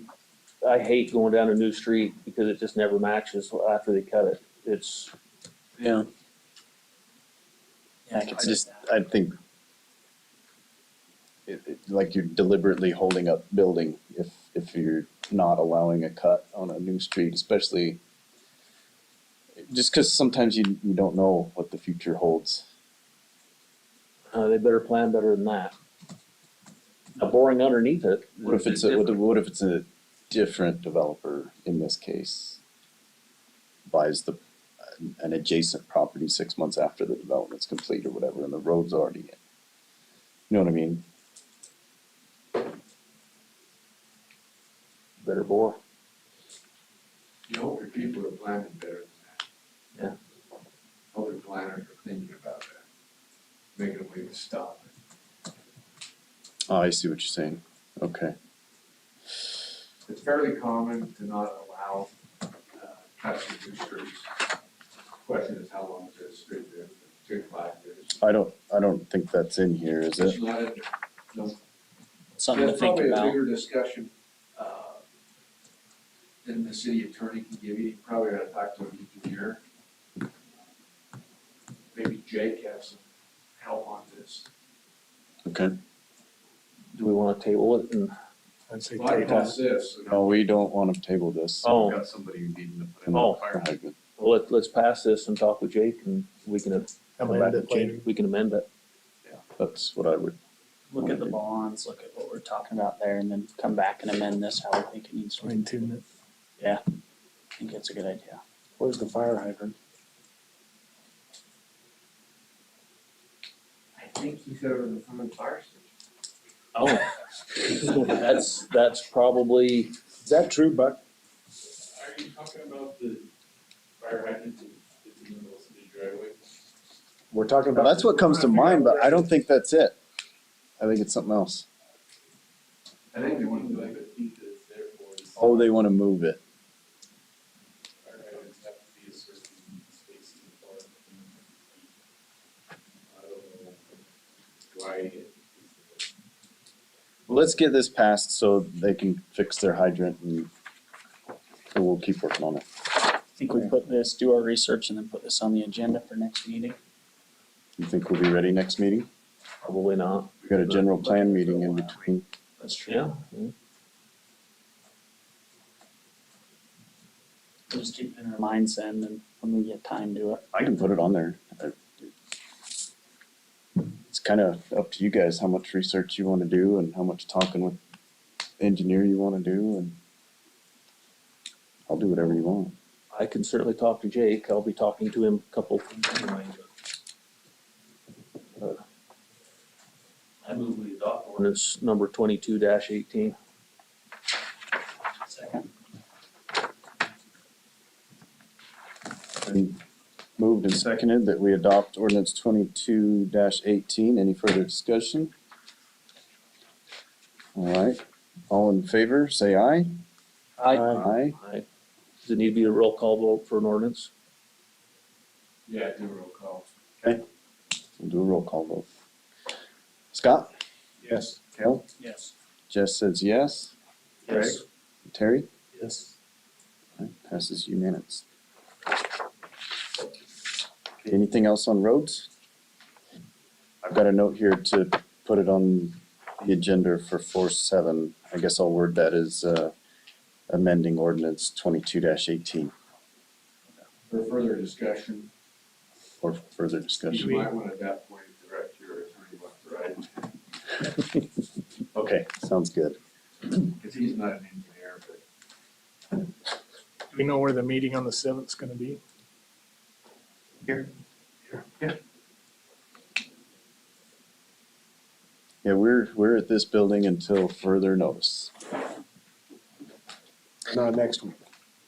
hate going down a new street because it just never matches after they cut it. It's, Yeah. yeah, I could I see just, that. I think like you're deliberately holding up building if you're not allowing a cut on a new street, especially just because sometimes you don't know what the future holds. they better plan better than that. Now, boring underneath it. What if it's a different developer in this case buys an adjacent property 6 months after the development's complete or whatever, and the road's already in? You know what I mean? Better bore. You hope your people are planning better than that. Yeah. Hope your planners are thinking about that, making a way to stop it. Oh, I see what you're saying. Okay. it's fairly common to not allow, cuts and boosters. Question is how long is it straight 5 years? I don't think that's in here, is It's it? not in, no. Something to That's think probably a about. bigger discussion, than the city attorney can give you. You probably gotta talk to an engineer. Maybe Jake has some help on this. Okay. Do we wanna table it and? I'd say Well, I table. toss this. No, we don't want to table this. Oh, Got somebody who needing to put in Oh. a fire hydrant. well, let's pass this and talk with Jake and we can come back Amend and it later. change, we can amend it. That's what I would. Look at the bonds, look at what we're talking about there, and then come back and amend this how we think it needs to be. Fine tune it. I think that's a good idea. Where's the fire hydrant? I think he said it was in front of the fire station. Oh. That's probably, Is that true, Buck? Are you talking about the fire hydrant that's in the middle of the driveway? We're talking Well, about. that's what comes to mind, but I don't think that's it. I think it's something else. I think they One want of to the do it. feet that's there for is. Oh, they want to move it. Fire hydrants have to be a certain spacing apart. I don't know why it. Well, let's get this passed so they can fix their hydrant and we'll keep working on it. I think we put this, do our research and then put this on the agenda for next meeting. You think we'll be ready next meeting? probably not. We got a general plan meeting in between. That's true. Yeah. We'll just keep it in our minds then, and when we get time to it. I can put it on there. It's kind of up to you guys how much research you want to do and how much talking with engineer you want to do, and I'll do whatever you want. I can certainly talk to Jake. I'll be talking to him a couple of times anyway. I move we adopt ordinance number 22-18. Second. And moved and seconded that we adopt ordinance 22-18. Any further discussion? All right, all in favor, say aye. I Aye. Aye. Does it need to be a roll call vote for an ordinance? Yeah, do a roll call. We'll do a roll call vote. Scott? Yes. Kel? Yes. Jess says yes. Yes. Terry? Yes. All right, passes unanimous. Okay, anything else on roads? I've got a note here to put it on the agenda for 4-7. I guess I'll word that as amending ordinance 22-18 For further discussion, or further you discussion. might want at that point direct your attorney what to write, Okay, sounds good. because he's not an engineer, but Do we know where the meeting on the 7th is gonna be? Yeah, we're at this building until further notice. Not next week.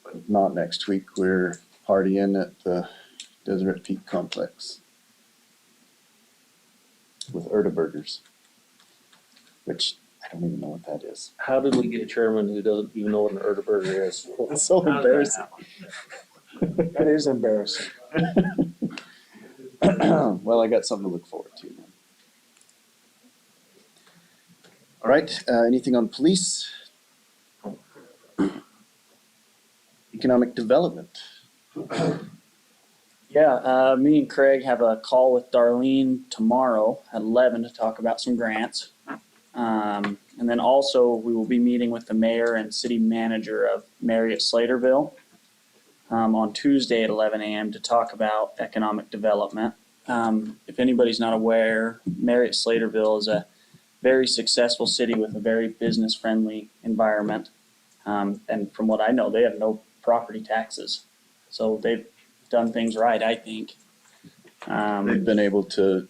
But not next week. We're partying at the Deseret Peak Complex with Erda Burgers, which I don't even know what that is. How did we get a chairman who doesn't even know what an Erda burger is? It's so embarrassing. That is embarrassing. Well, I got something to look forward to then. All right, anything on police? Economic development. Yeah, me and Craig have a call with Darlene tomorrow at 11 to talk about some grants. And then also we will be meeting with the mayor and city manager of Marriott Slaterville on Tuesday at 11 a.m. to talk about economic development. If anybody's not aware, Marriott Slaterville is a very successful city with a very business-friendly environment. And from what I know, they have no property taxes. So they've done things right, I think. They've been able to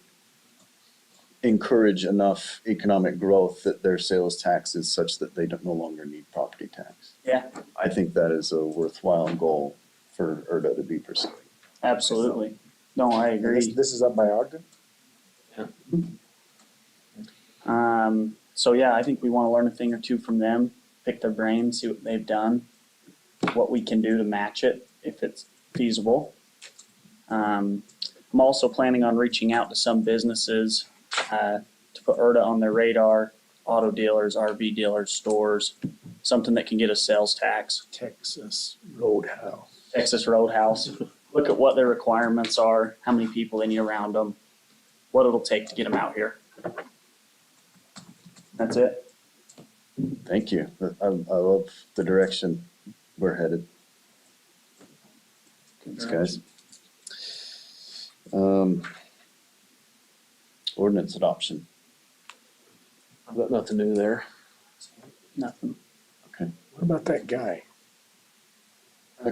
encourage enough economic growth that their sales tax is such that they don't no longer need property tax. Yeah. I think that is a worthwhile goal for Erda to be pursuing. Absolutely. No, I And agree. this is up by Ogden? So yeah, I think we want to learn a thing or two from them. pick their brains, see what they've done, what we can do to match it if it's feasible. I'm also planning on reaching out to some businesses to put Erda on their radar, auto dealers, RV dealers, stores, something that can get a sales tax. Texas Roadhouse. Texas Roadhouse, look at what their requirements are, how many people they need around them, what it'll take to get them out here. That's it. Thank you. I love the direction we're headed. Thanks, guys. Ordinance adoption. I've got nothing new there. Nothing. What about that guy?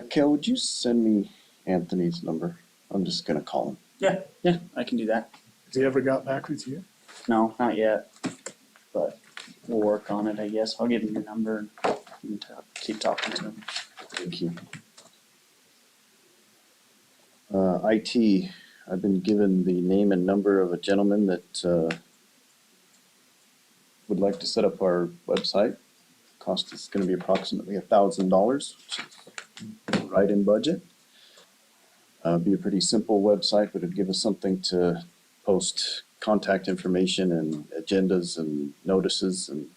Kel, would you send me Anthony's number? I'm just gonna call him. Yeah, I can do that. Has he ever got back with you? No, not yet, but we'll work on it, I guess. I'll give him your number and keep talking to him. Thank you. IT, I've been given the name and number of a gentleman that would like to set up our website. Cost is gonna be approximately $1,000, which is right in budget. Be a pretty simple website, but it'd give us something to post contact information and agendas and notices and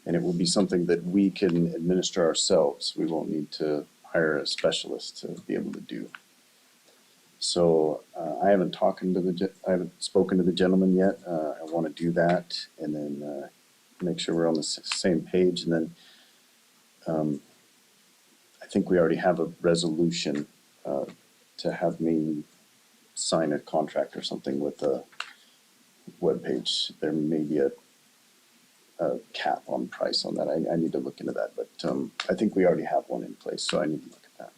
it will be something that we can administer ourselves. We won't need to hire a specialist to be able to do. So I haven't spoken to the gentleman yet. I want to do that and then make sure we're on the same page. And then I think we already have a resolution to have me sign a contract or something with a webpage. There may be a cap on price on that. I need to look into that, but I think we already have one in place, so I need to look at that.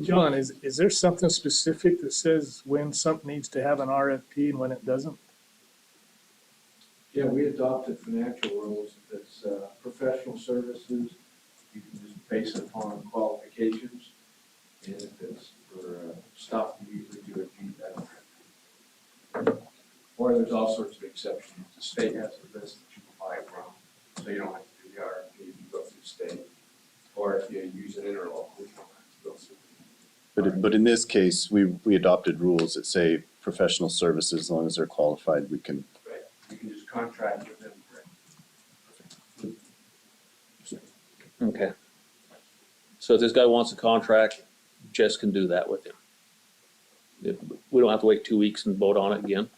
John, is there something specific that says when something needs to have an RFP and when it doesn't? Yeah, we adopted financial rules. If it's professional services, you can just base it upon qualifications. And if it's for stuff, you usually do a G. Or there's all sorts of exceptions. The state has a list that you can buy from, so you don't have to do the RFP, you go through the state. Or if you use an interlocal, you don't have to go through. But in this case, we adopted rules that say professional services, as long as they're qualified, we can. Right. You can just contract with them. Right. Okay. So if this guy wants a contract, Jess can do that with him. We don't have to wait 2 weeks and vote on it again.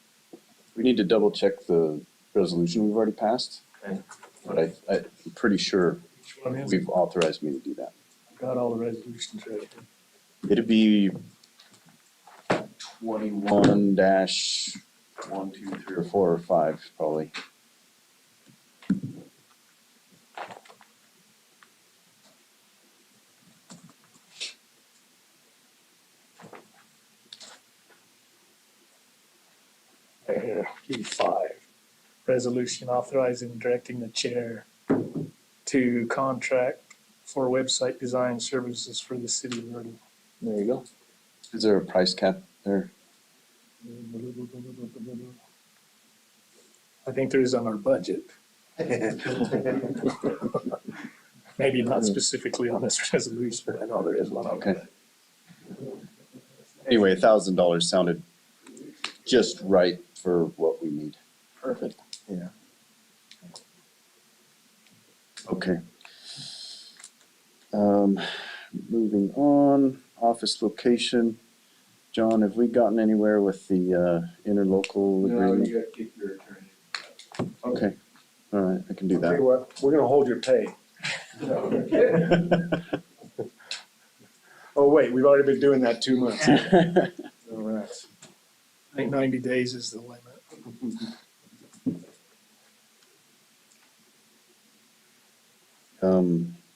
We need to double check the resolution we've already passed. Okay. But I'm pretty sure Which one is it? we've authorized me to do that. Got all the resolutions ready. It'd be 21 dash 1, 2, 3, or 4 or 5, probably. Here, E5. Resolution authorizing and directing the chair to contract for website design services for the city of Erda. There you go. Is there a price cap there? I think there is on our budget. Maybe not specifically on this resolution, but I know there is one on Okay. it. Anyway, $1,000 sounded just right for what we need. Perfect. Okay. Moving on, office location. John, have we gotten anywhere with the interlocal No, agreement? you gotta keep your attorney. Okay, all right, I can do Tell you that. what, we're gonna hold your pay. Oh, wait, we've already been doing that 2 months. All right. I think 90 days is the limit.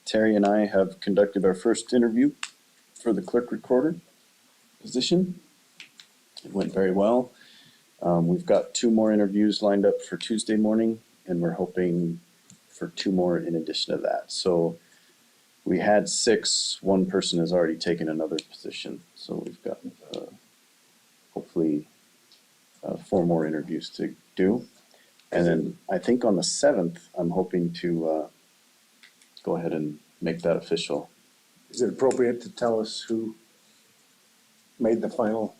Terry and I have conducted our first interview for the clerk recorder position. It went very well. We've got 2 more interviews lined up for Tuesday morning, and we're hoping for 2 more in addition to that. So we had 6, 1 person has already taken another position. So we've got hopefully 4 more interviews to do. And then I think on the 7th, I'm hoping to go ahead and make that official. Is it appropriate to tell us who made the final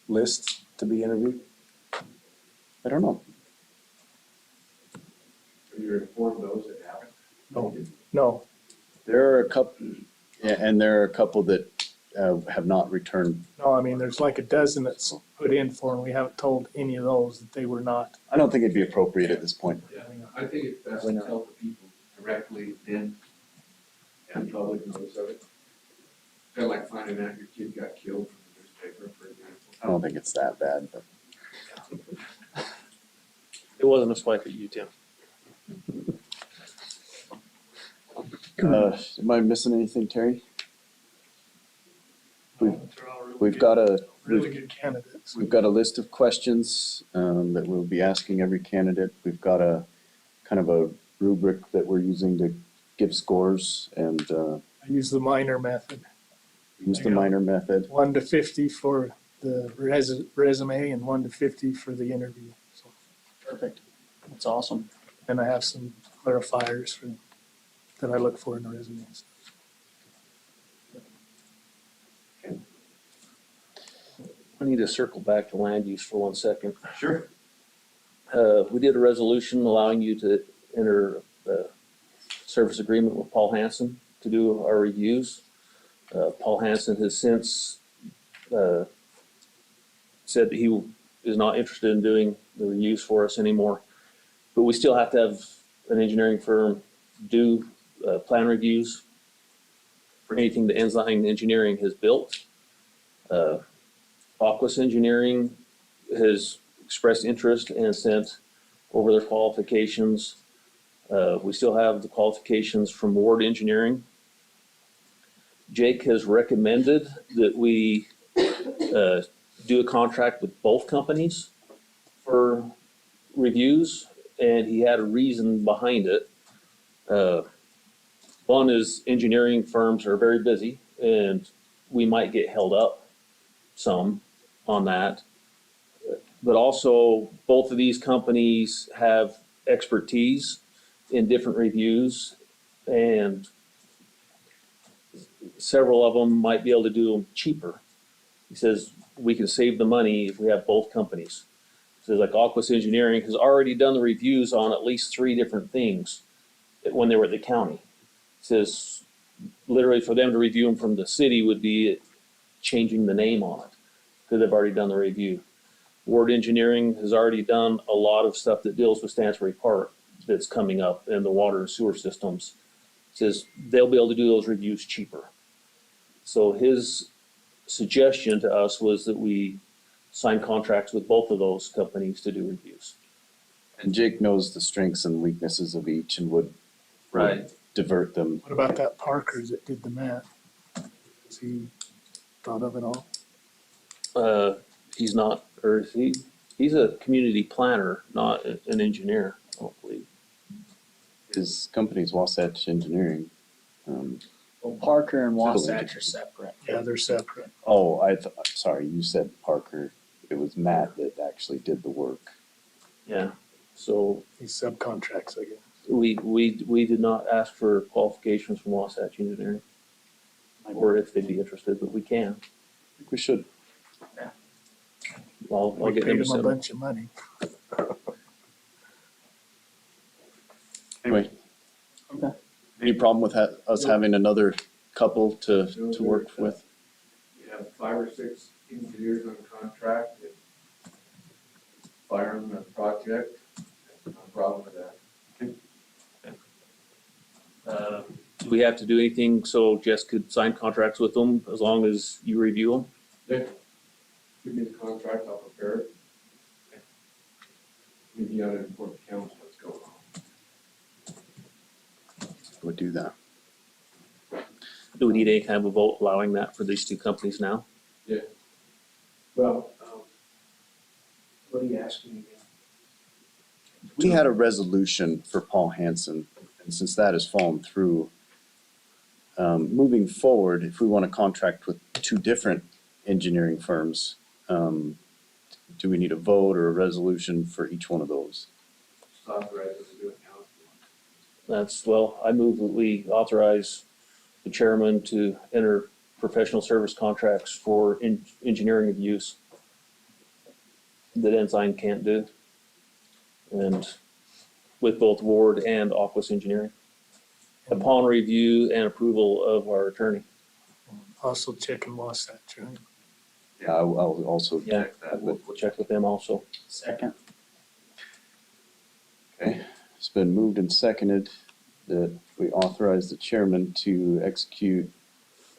list to be interviewed? I don't know. Are you informed those that haven't? No, There are a couple, yeah, and there are a couple that have not returned. no, I mean, there's like a dozen that's put in for, and we haven't told any of those that they were not. I don't think it'd be appropriate at this point. Yeah, I think it's best to tell the people directly then and public notice of it. Kinda like finding out your kid got killed from the newspaper, for example. I don't think it's that bad, but It wasn't a swipe at you, Tim. am I missing anything, Terry? They're all really We've good- got a, Really good candidates. we've got a list of questions that we'll be asking every candidate. We've got a kind of a rubric that we're using to give scores and I use the minor method, use the minor method. 1 to 50 for the resume and 1 to 50 for the interview. So, Perfect. That's awesome. and I have some clarifiers that I look for in the resumes. I need to circle back to land use for 1 second. Sure. We did a resolution allowing you to enter a service agreement with Paul Hansen to do our reviews. Paul Hansen has since said that he is not interested in doing the reviews for us anymore. But we still have to have an engineering firm do plan reviews for anything that Ensign Engineering has built. Aquas Engineering has expressed interest and sent over their qualifications. We still have the qualifications from Ward Engineering. Jake has recommended that we do a contract with both companies for reviews, and he had a reason behind it. One is engineering firms are very busy, and we might get held up some on that. But also, both of these companies have expertise in different reviews, and several of them might be able to do them cheaper. He says we can save the money if we have both companies. He says like Aquas Engineering has already done the reviews on at least 3 different things when they were at the county. He says literally for them to review them from the city would be changing the name on it because they've already done the review. Ward Engineering has already done a lot of stuff that deals with Stansbury Park that's coming up in the water and sewer systems. Says they'll be able to do those reviews cheaper. So his suggestion to us was that we sign contracts with both of those companies to do reviews. And Jake knows the strengths and weaknesses of each and would divert them. What about that Parker that did the math? Has he thought of it all? He's not, or he's a community planner, not an engineer, I don't believe. His company's Wasatch Engineering. Well, Parker and Civil Wasatch engineering. are separate. Yeah, they're separate. Oh, sorry, you said Parker. It was Matt that actually did the work. Yeah, so He subcontracts, I guess. we did not ask for qualifications from Wasatch Engineering. Or if they'd be interested, but we can. I think we should. I'll We get paid them him a to bunch of money. Anyway. Okay. Any problem with us having another couple to work with? You have 5 or 6 engineers on contract and fire on the project, no problem with that. Do we have to do anything so Jess could sign contracts with them as long as you review them? Yeah. Give me the contract, I'll prepare it. Maybe you gotta inform the council what's going on. Would do that. Do we need any kind of a vote allowing that for these 2 companies now? Well, what are you asking again? We had a resolution for Paul Hansen, and since that has fallen through, moving forward, if we want to contract with 2 different engineering firms, do we need a vote or a resolution for each one of those? authorize us to do it now. I move that we authorize the chairman to enter professional service contracts for engineering of use that Ensign can't do. And with both Ward and Aquas Engineering, upon review and approval of our attorney. Also check and Wasatch, right? Yeah, I'll also Yeah, check that, but we'll check with them also. Second. okay. It's been moved and seconded that we authorize the chairman to execute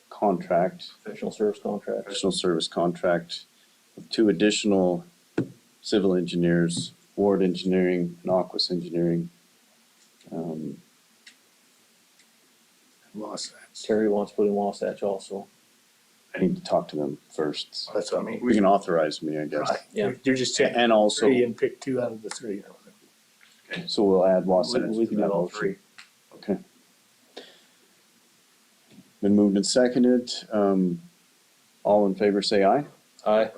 Professional service contracts. professional service contract with two additional civil engineers, Ward Engineering and Aquas Engineering. Wasatch. Terry wants to put in Wasatch also. I need to talk to them first. That's what I mean. We can authorize me, I guess. Right. Yeah. You're just checking And also, three and pick two out of the three. so we'll add Wasatch We to can do that all motion. three. Okay. Been moved and seconded. All in favor, say aye. Aye.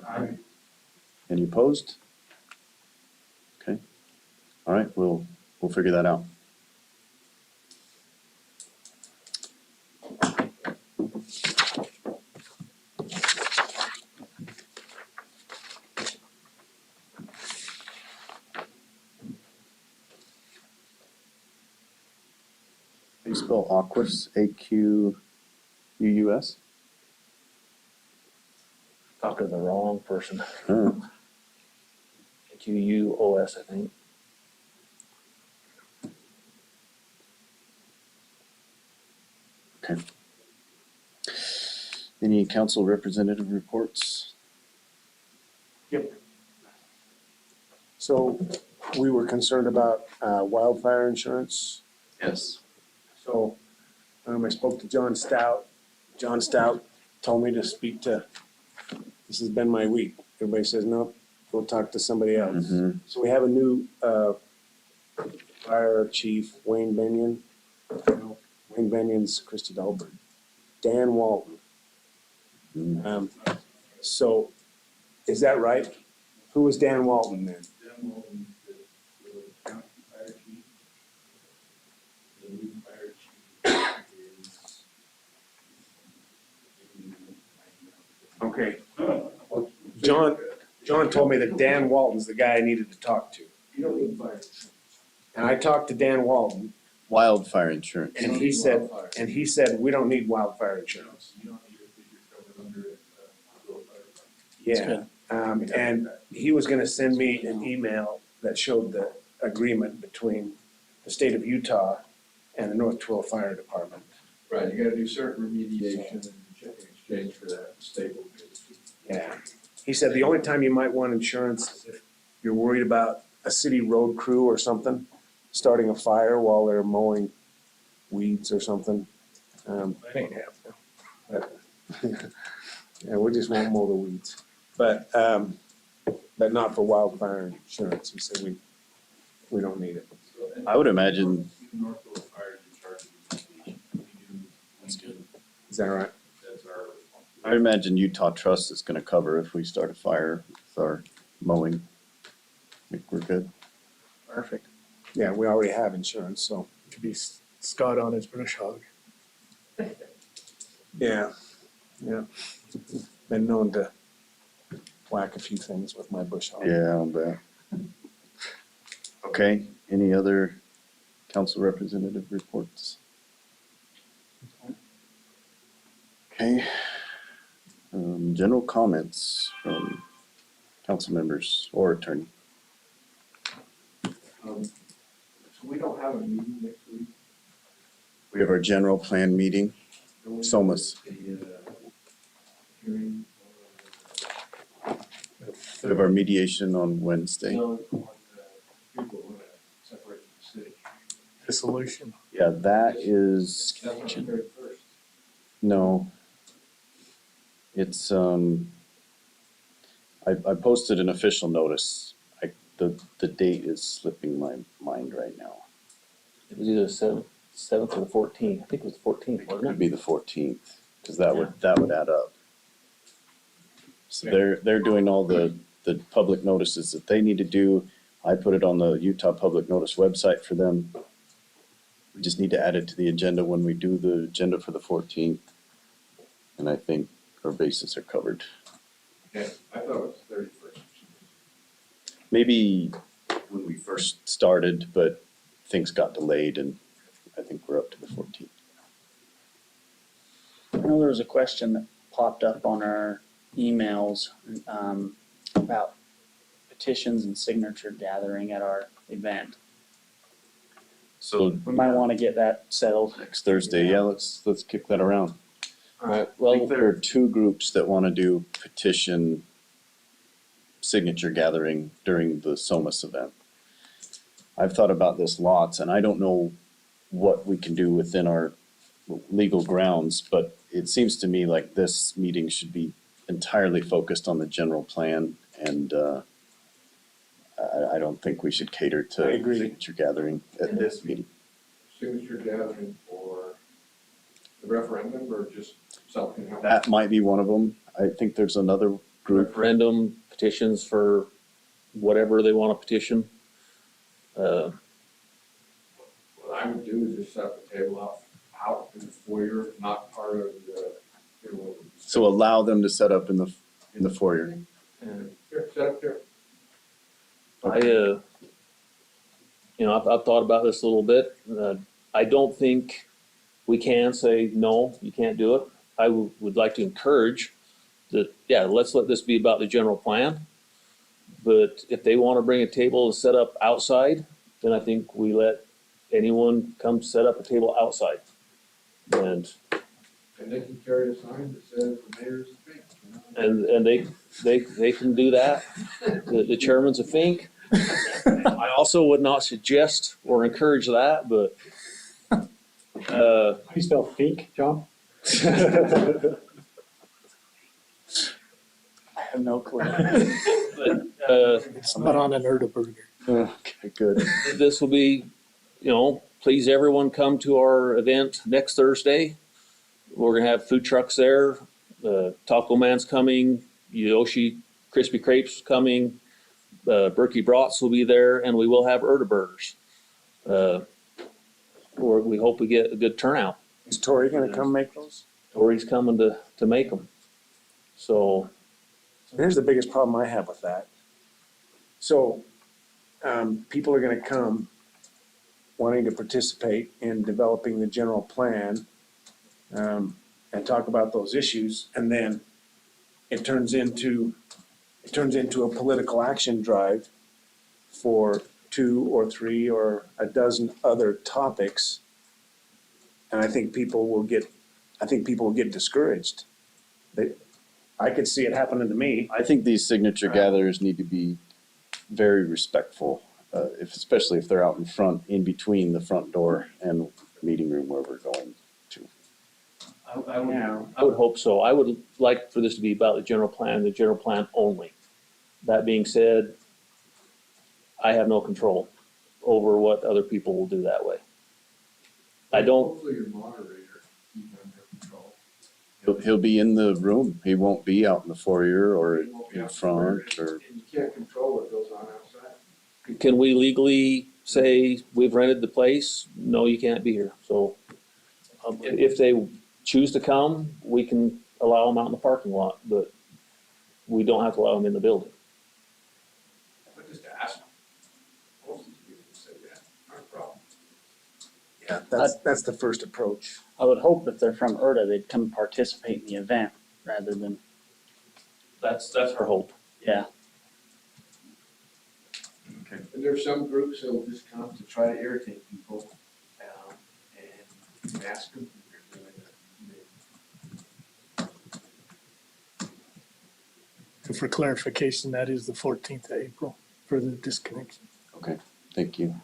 Any opposed? Okay. All right, we'll figure that out. How do you spell Aquas? A-Q-U-U-S? Talking to the wrong person. Oh, Q-U-O-S, I think. okay. Any council representative reports? So we were concerned about wildfire insurance. Yes. So I spoke to John Stout. John Stout told me to speak to, this has been my week. Everybody says, nope, go talk to somebody else. Mm-hmm. So we have a new fire chief, Wayne Benyon. Wayne Benyon's Christy Dahlberg. Dan Walton. So is that right? Who was Dan Walton then? Dan Walton is the county fire chief. The new fire chief is. Okay. John told me that Dan Walton's the guy I needed to talk to. You don't need fire insurance. And I talked to Dan Walton Wildfire insurance. and he said, we don't need wildfire insurance. You don't need it because you're covered under it. Fire department. Yeah. And he was gonna send me an email that showed the agreement between the state of Utah and the North Twillow Fire Department. Right, you gotta do certain remediation and check in exchange for that, the state will give it to you. Yeah. He said the only time you might want insurance is if you're worried about a city road crew or something starting a fire while they're mowing weeds or something. That ain't happening. Yeah, we just won't mow the weeds. But not for wildfire insurance. He said we don't need it. I would imagine, Even Northville Fire is in charge of the remediation. That's good. Is that right? That's our responsibility. I imagine Utah Trust is gonna cover if we start a fire with our mowing. I think we're good. Perfect. Yeah, we already have insurance, so. Could be Scott on his brush hog. Yeah. Been known to whack a few things with my bush hog. Yeah, I'll bet. Okay, any other council representative reports? Okay. General comments from council members or attorney. So we don't have a meeting next week? We have our general plan meeting, SOMAS. Hearing. We have our mediation on Wednesday. No, on the people want to separate from the city. Dissolution. Yeah, that is, That's on the 31st. no. It's, I posted an official notice. The date is slipping my mind right now. It was either the seventh or the 14th. I think it was the 14th, It wasn't could it? be the 14th, because that would add up. So they're doing all the public notices that they need to do. I put it on the Utah Public Notice website for them. We just need to add it to the agenda when we do the agenda for the 14th. And I think our bases are covered. Yeah, I thought it was 31st. Maybe when we first started, but things got delayed and I think we're up to the 14th. I know there was a question that popped up on our emails, about petitions and signature gathering at our event. So We might wanna get that settled. next Thursday, yeah, let's kick that around. All right, I think well, there are two groups that want to do petition signature gathering during the SOMAS event. I've thought about this lots, and I don't know what we can do within our legal grounds, but it seems to me like this meeting should be entirely focused on the general plan, and I don't think we should cater to I agree. signature gathering at this meeting. Signature gathering for the referendum or just something else? That might be one of them. I think there's another group. referendum petitions for whatever they want to petition. What I would do is just set up a table out in the foyer, not part of the, you know. So allow them to set up in the foyer. And here, set up there. I've thought about this a little bit. I don't think we can say, no, you can't do it. I would like to encourage that, yeah, let's let this be about the general plan. But if they want to bring a table and set up outside, then I think we let anyone come set up a table outside. And And they can carry a sign that says the mayor's a fake, you know? and they can do that. The chairman's a fink. I also would not suggest or encourage that, but How do you spell fink, John? I have no clue. It's not on an Erda burger. Okay, good. This will be, please everyone come to our event next Thursday. We're gonna have food trucks there. Taco Man's coming, Yoshi Crispy Crepes coming, Berkey Brats will be there, and we will have Erda burgers. Or we hope we get a good turnout. Is Tori gonna come make those? Tori's coming to make them. So, Here's the biggest problem I have with that. So, people are gonna come wanting to participate in developing the general plan, and talk about those issues, and then it turns into a political action drive for 2 or 3 or a dozen other topics. And I think people will get discouraged. I could see it happening to me. I think these signature gatherers need to be very respectful, especially if they're out in front, in between the front door and the meeting room where we're going to. I would hope so. I would like for this to be about the general plan only. That being said, I have no control over what other people will do that way. I don't, Hopefully your moderator, keep under control. He'll be in the room. He won't be out in the foyer or You won't be in out front there, or. and you can't control what goes on outside. can we legally say we've rented the place? No, you can't be here. So if they choose to come, we can allow them out in the parking lot, but we don't have to allow them in the building. But just ask them. Most of the people say that, not a problem. Yeah, that's the first approach. I would hope if they're from Erda, they'd come participate in the event rather than, That's our hope. yeah. And there's some groups that will just come to try to irritate people, and ask them if they're doing it. And for clarification, that is the 14th of April for the disconnection. Okay, thank you.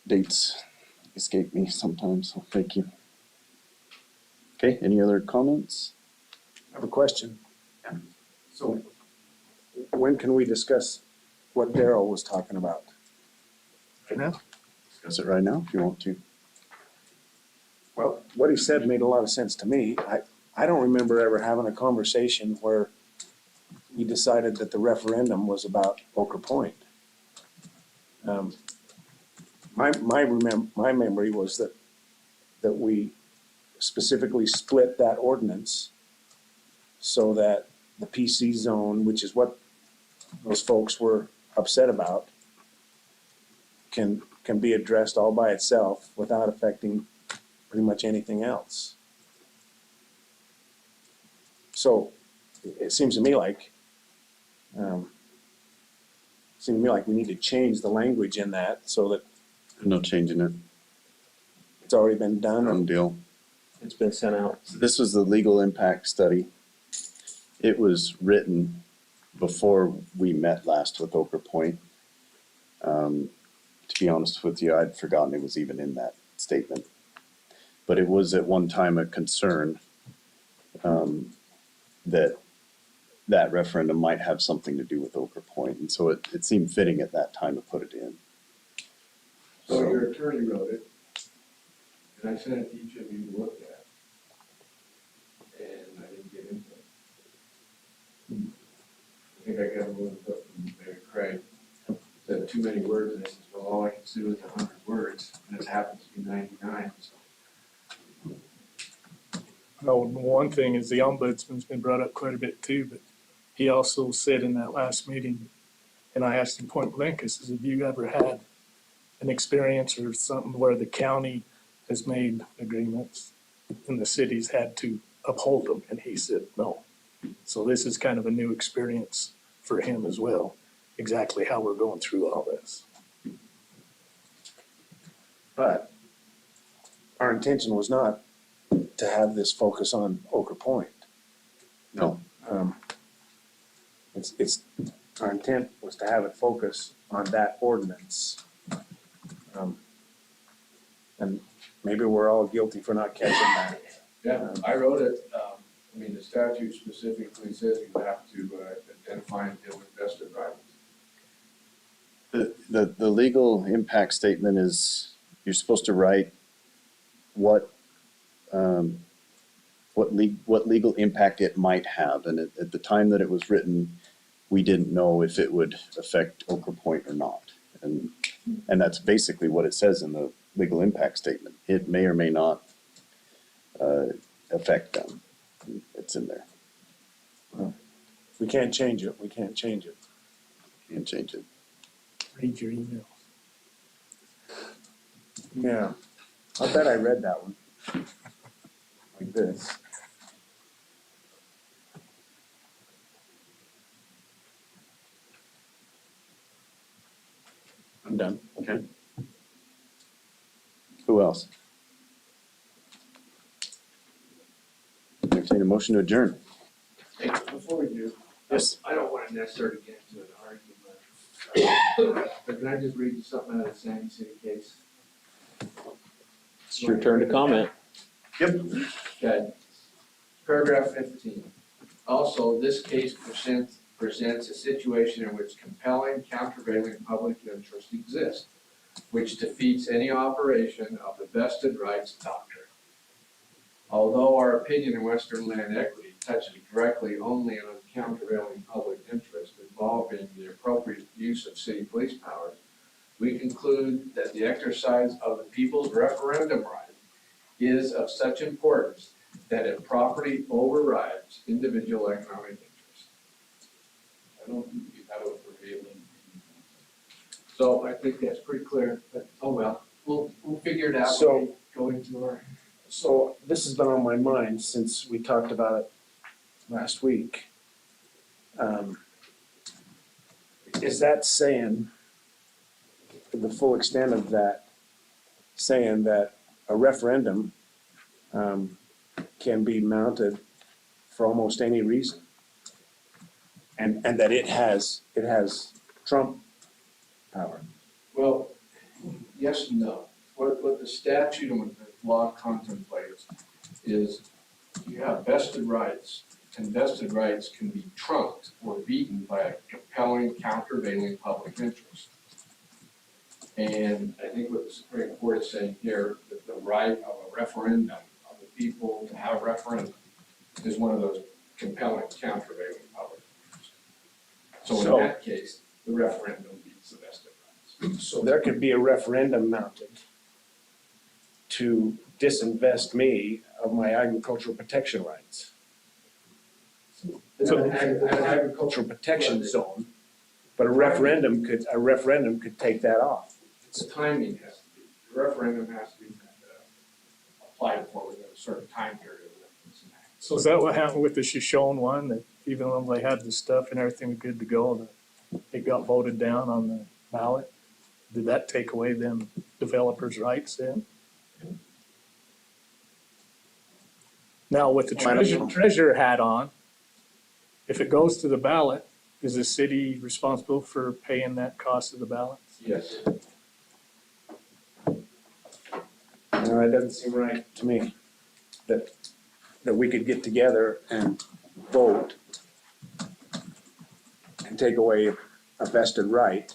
Dates escape me sometimes, so thank you. Okay, any other comments? I have a question. So when can we discuss what Daryl was talking about? Right now? Discuss it right now if you want to. Well, what he said made a lot of sense to me. I don't remember ever having a conversation where we decided that the referendum was about Oker Point. My memory was that we specifically split that ordinance so that the PC zone, which is what those folks were upset about, can be addressed all by itself without affecting pretty much anything else. So it seems to me like we need to change the language in that so that No changing it. it's already been done. Done deal. It's been sent out. This was the legal impact study. It was written before we met last with Oker Point. To be honest with you, I'd forgotten it was even in that statement. But it was at one time a concern that referendum might have something to do with Oker Point. And so it seemed fitting at that time to put it in. So your attorney wrote it, and I sent it to each of you to look at. And I didn't get into it. I think I got a little bit from maybe Craig. Said too many words, and I said, well, all I can do is 100 words, and it happens to be 99, so. No, one thing is the ombudsman's been brought up quite a bit too, but he also said in that last meeting, and I asked him point blank, I says, have you ever had an experience or something where the county has made agreements and the cities had to uphold them? And he said, no. So this is kind of a new experience for him as well, exactly how we're going through all this. But our intention was not to have this focus on Oker Point. No. It's our intent was to have it focus on that ordinance. And maybe we're all guilty for not catching that. Yeah, I wrote it, I mean, the statute specifically says you have to identify and deal with vested rights. The legal impact statement is, you're supposed to write what legal impact it might have. And at the time that it was written, we didn't know if it would affect Oker Point or not. And that's basically what it says in the legal impact statement. It may or may not affect them. It's in there. We can't change it. We can't change it. Can't change it. Read your email. Yeah. I bet I read that one. Like this. I'm done. Okay. Who else? Entertain a motion to adjourn. Hey, before we do, Yes. I don't want to necessarily get into an argument, but can I just read you something out of the Sandy City case? It's your turn to comment. Okay. Paragraph 15. Also, this case presents a situation in which compelling countervailing public interest exists, which defeats any operation of the vested rights doctrine. Although our opinion in Western land equity touches directly only on countervailing public interest involving the appropriate use of city police powers, we conclude that the exercise of the people's referendum right is of such importance that it properly overrides individual economic interest. I don't think you have a prevailing. So I think that's pretty clear, but oh well, we'll figure it out So- when we go into our. So this has been on my mind since we talked about it last week. Is that saying, the full extent of that, saying that a referendum can be mounted for almost any reason? And that it has trump power? Well, yes and no. What the statute and what the law contemplates is you have vested rights, and vested rights can be trumped or beaten by a compelling countervailing public interest. And I think what the Supreme Court is saying here, that the right of a referendum, of the people to have a referendum, is one of those compelling countervailing public interests. So in So- that case, the referendum beats the vested rights. So there could be a referendum mounted to disinvest me of my agricultural protection rights. It's an agricultural protection zone, but a referendum could take that off. The timing has to be, the referendum has to be applied for within a certain time period. So is that what happened with the Shoshone one, that even though they had the stuff and everything was good to go, that it got voted down on the ballot? Did that take away them developers' rights then? Now with the treasurer hat on, if it goes to the ballot, is the city responsible for paying that cost of the ballot? Yes. No, it doesn't seem right to me that we could get together and vote and take away a vested right,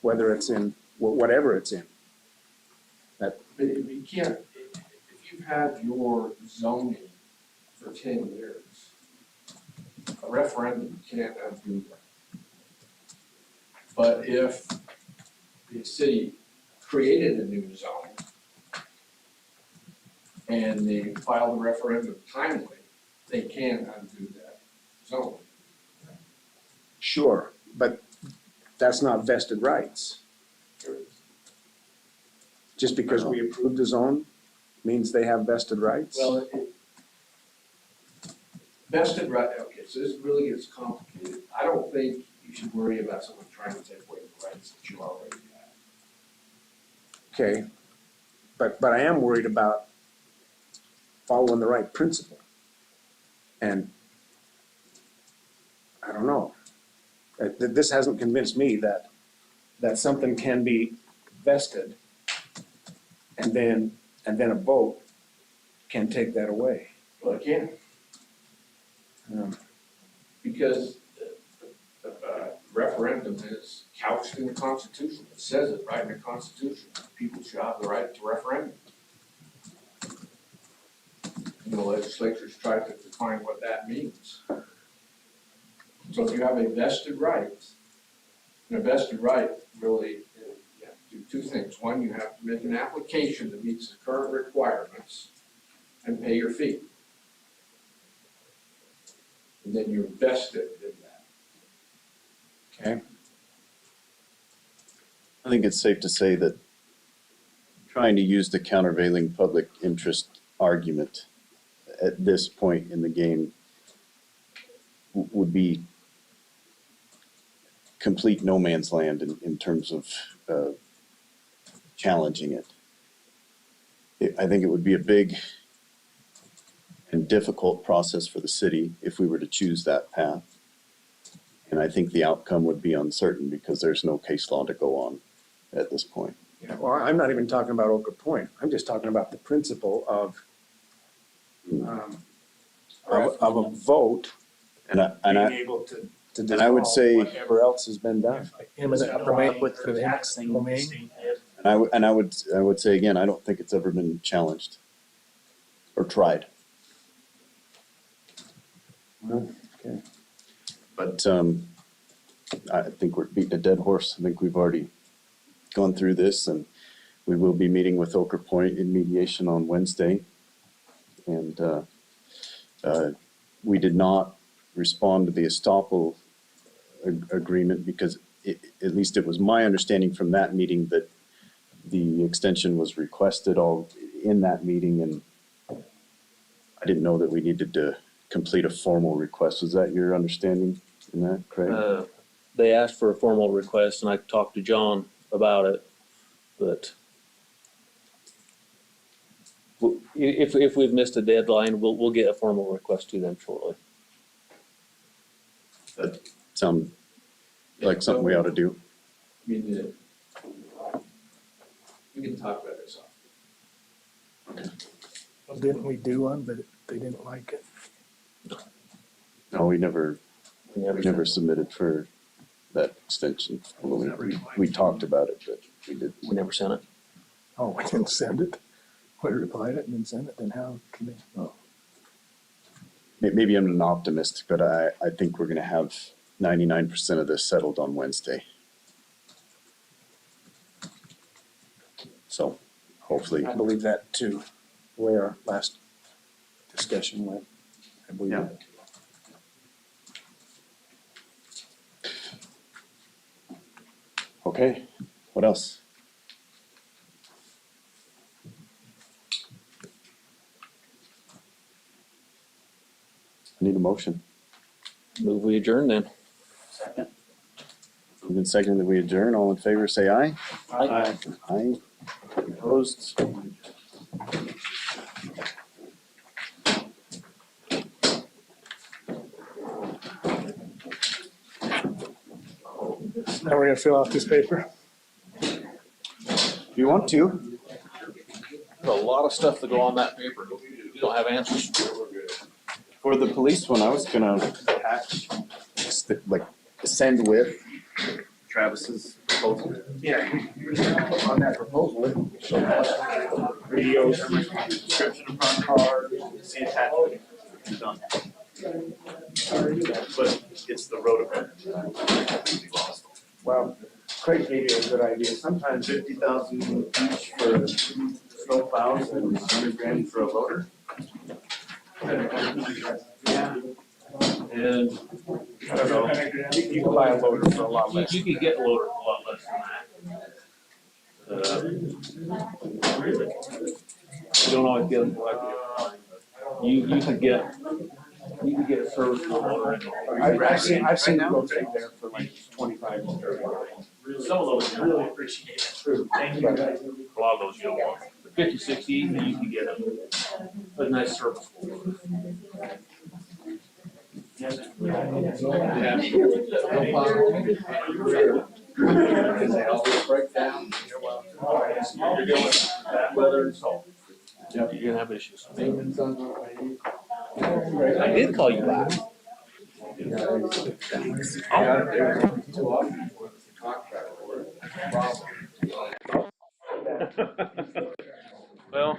whether it's in, whatever it's in. But you can't, if you've had your zoning for 10 years, a referendum can't undo that. But if the city created a new zone and they filed a referendum timely, they can undo that zone. Sure, but that's not vested rights. Just because we approved a zone means they have vested rights? Well, vested right, okay, so this really gets complicated. I don't think you should worry about someone trying to take away the rights that you already have. Okay, but I am worried about following the right principle. And I don't know. This hasn't convinced me that something can be vested and then a vote can take that away. Well, it can, because the referendum is couched in the Constitution. It says it right in the Constitution. People shall have the right to referendum. And the legislature's tried to define what that means. So if you have a vested right, and a vested right really, you have to do two things. One, you have to make an application that meets the current requirements and pay your fee. And then you're vested in that. Okay? I think it's safe to say that trying to use the countervailing public interest argument at this point in the game would be complete no man's land in terms of challenging it. I think it would be a big and difficult process for the city if we were to choose that path. And I think the outcome would be uncertain because there's no case law to go on at this point. Yeah, well, I'm not even talking about Oka Point. I'm just talking about the principle of a vote And I, being able to and I would dissolve say, whatever else has been done. Eminent domain with the taxing domain. and I would say again, I don't think it's ever been challenged or tried. Okay. But I think we're beating a dead horse. I think we've already gone through this, and we will be meeting with Oka Point in mediation on Wednesday. And we did not respond to the estoppel agreement because at least it was my understanding from that meeting that the extension was requested all in that meeting, and I didn't know that we needed to complete a formal request. Was that your understanding in that, Craig? They asked for a formal request and I talked to John about it, but if we've missed a deadline, we'll get a formal request to them shortly. That sound like something we ought to do. I mean, we can talk about this off. Well, didn't we do one, but they didn't like it? No, we never We never submitted for that extension. Although we talked about it, but we did. We never sent it. Oh, we didn't send it. We replied it and then sent it, then how can they? Oh. Maybe I'm an optimist, but I think we're gonna have 99% of this settled on Wednesday. So hopefully, I believe that too, the way our last discussion went. I believe Yeah. that. okay, what else? I need a motion. Move we adjourn then. Second. Moving second that we adjourn. All in favor, say aye. Aye. Aye. Opposed? Now we're gonna fill out this paper. If you want to. There's a lot of stuff to go on that paper. You don't have answers. For the police one, I was gonna attach, like, send with Travis's proposal. Yeah, on that proposal, radios, description of front car, see attachment. Done. But it's the road event. Well, Craig gave you a good idea. Sometimes 50,000 each for snow plows and 100 grand for a loader. Yeah. And I don't know. You can buy a loader for a lot less. you could get loader for a lot less than that. You don't always get them like you could get a service loader. I've seen them go through there for like 25 to 30. Some of those, really appreciate it. Thank you guys. A lot of those you don't want. The 50, 60, you can get a nice service loader. Because they always break down. You're dealing with bad weather and salt. Yep. You're gonna have issues. I did call you back. Too often with the contract or problem. Well,